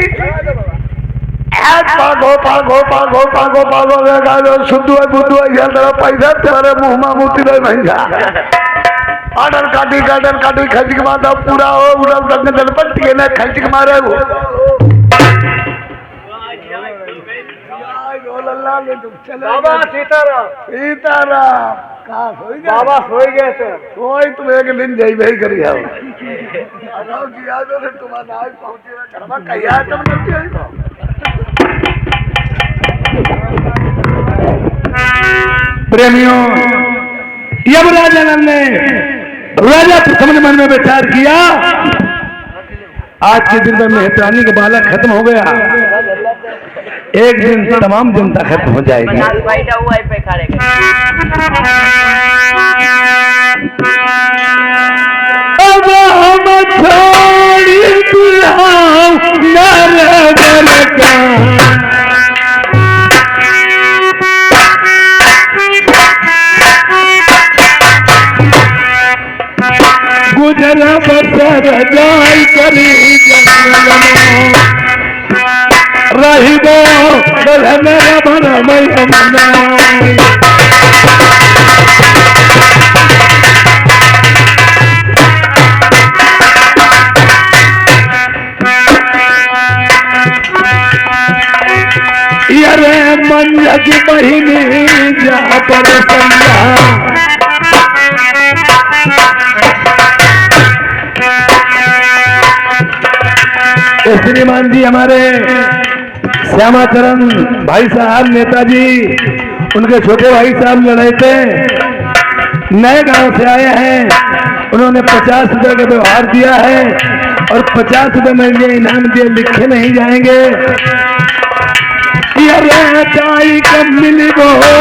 पागो पागो पागो पागो पागो शुद्ध बुद्धू पैसा तुम्हारे मुँह में मोती रहे महंगा आर्डर काटी खर्च के बाद अब पूरा हो उड़ल दलपट्टी ने खर्च के मारे वो बाबा सीताराम सीताराम कहाँ सोई गए बाबा सोई गए थे कोई तुम एक दिन जई भाई करी आओ अगाऊ किया तो तुम्हारा आज पहुंचे घरमा कहिया तुम नहीं आई प्रेमियों यमराजानंद ने राजा प्रथम ने मन में विचार किया आज के दिन में मेहतानी का बालक खत्म हो गया, एक दिन तमाम जनता खत्म हो जाएगी। अब हम छोड़ी गुजर बसर जाय करी रही दो मेरा भर मैं अरे मन की बहिनी जा पर श्रीमान जी हमारे श्यामाचरण भाई साहब नेताजी उनके छोटे भाई साहब लड़े थे, नए गांव से आए हैं, उन्होंने 50 रुपए का व्यवहार दिया है और 50 रुपए में ये इनाम दिए, लिखे नहीं जाएंगे। चाई कब मिली वो है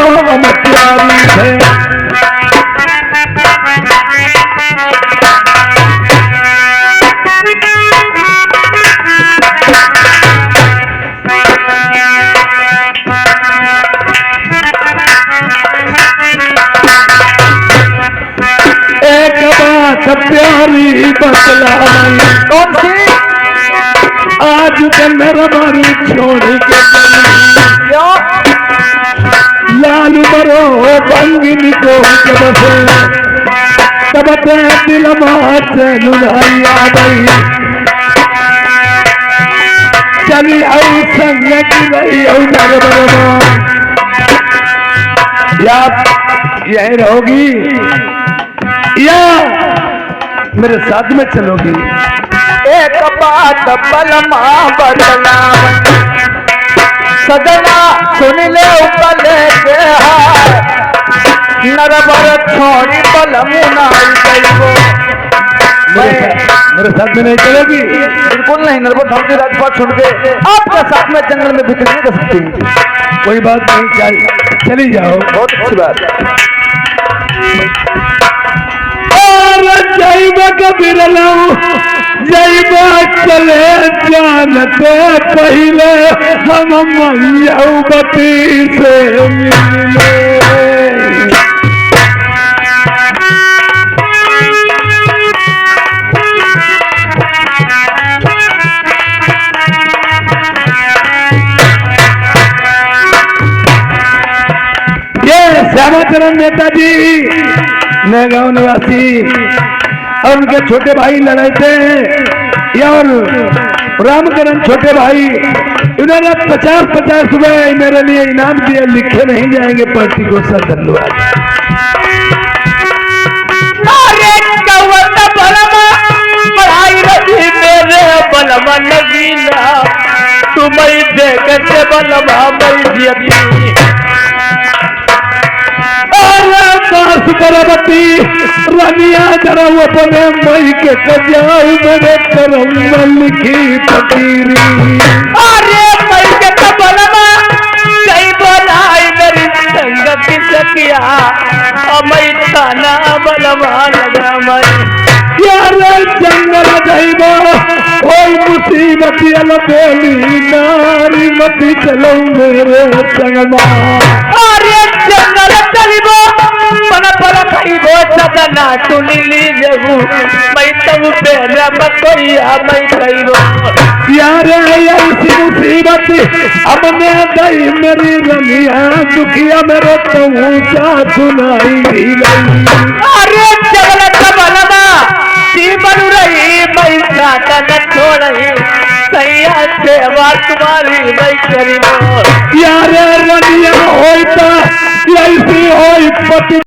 एक बात प्यारी बतला कौन सी आज दिन मेरा बारी छोड़ के लाल बरो बंगिनी को तब दिल मात लुढ़ाई आ गई की रही हो या यही रहोगी या मेरे साथ में चलोगी? एक बात बलमा बदलावन सजना सुन ले उपले के हाय नरबर छोड़ी बलमुना गईबो। मेरे साथ में नहीं चलोगी? बिल्कुल नहीं, नरबर धाम की राजपाट छोड़ के आपके साथ में जंगल में बिक्री नहीं कर सकती। कोई बात नहीं, चली जाओ। बहुत अच्छी बात। जैबा कबीर जैबा चले जानते पहले हम मैयावती से मिले। ये श्यामाचरण नेताजी नए गांव निवासी और उनके छोटे भाई लड़े थे और रामकरण छोटे भाई, इन्होंने 50-50 रुपए मेरे लिए इनाम दिए, लिखे नहीं जाएंगे पार्टी को। सर धन्यवाद। बलमा नगीना तुम्हें देखते बलमा परवती रनिया जरा वो बने मई के कजाऊ मेरे करम लिखी फकीरी। अरे मई के बलमा कई बनाई मेरी संगत सकिया मई थाना बलमा लगा मई यार जंगल जाइबो कोई मुसीबत बेली नारी मती चलो मेरे संगमा। अरे जंगल चलिबो मन पर खाइबो सदना सुनी लीजेबू मैं तब बेरा मकोइया मैं कइबो। यार ऐसी मुसीबत हमने दई मेरी रनिया दुखिया मेरे तो सुनाई गई। अरे जंगल बलमा बनु रही मैं साटा न छोड़ी सैया सेवा तुम्हारी मैं करी। यार रनिया होता ऐसी हो पति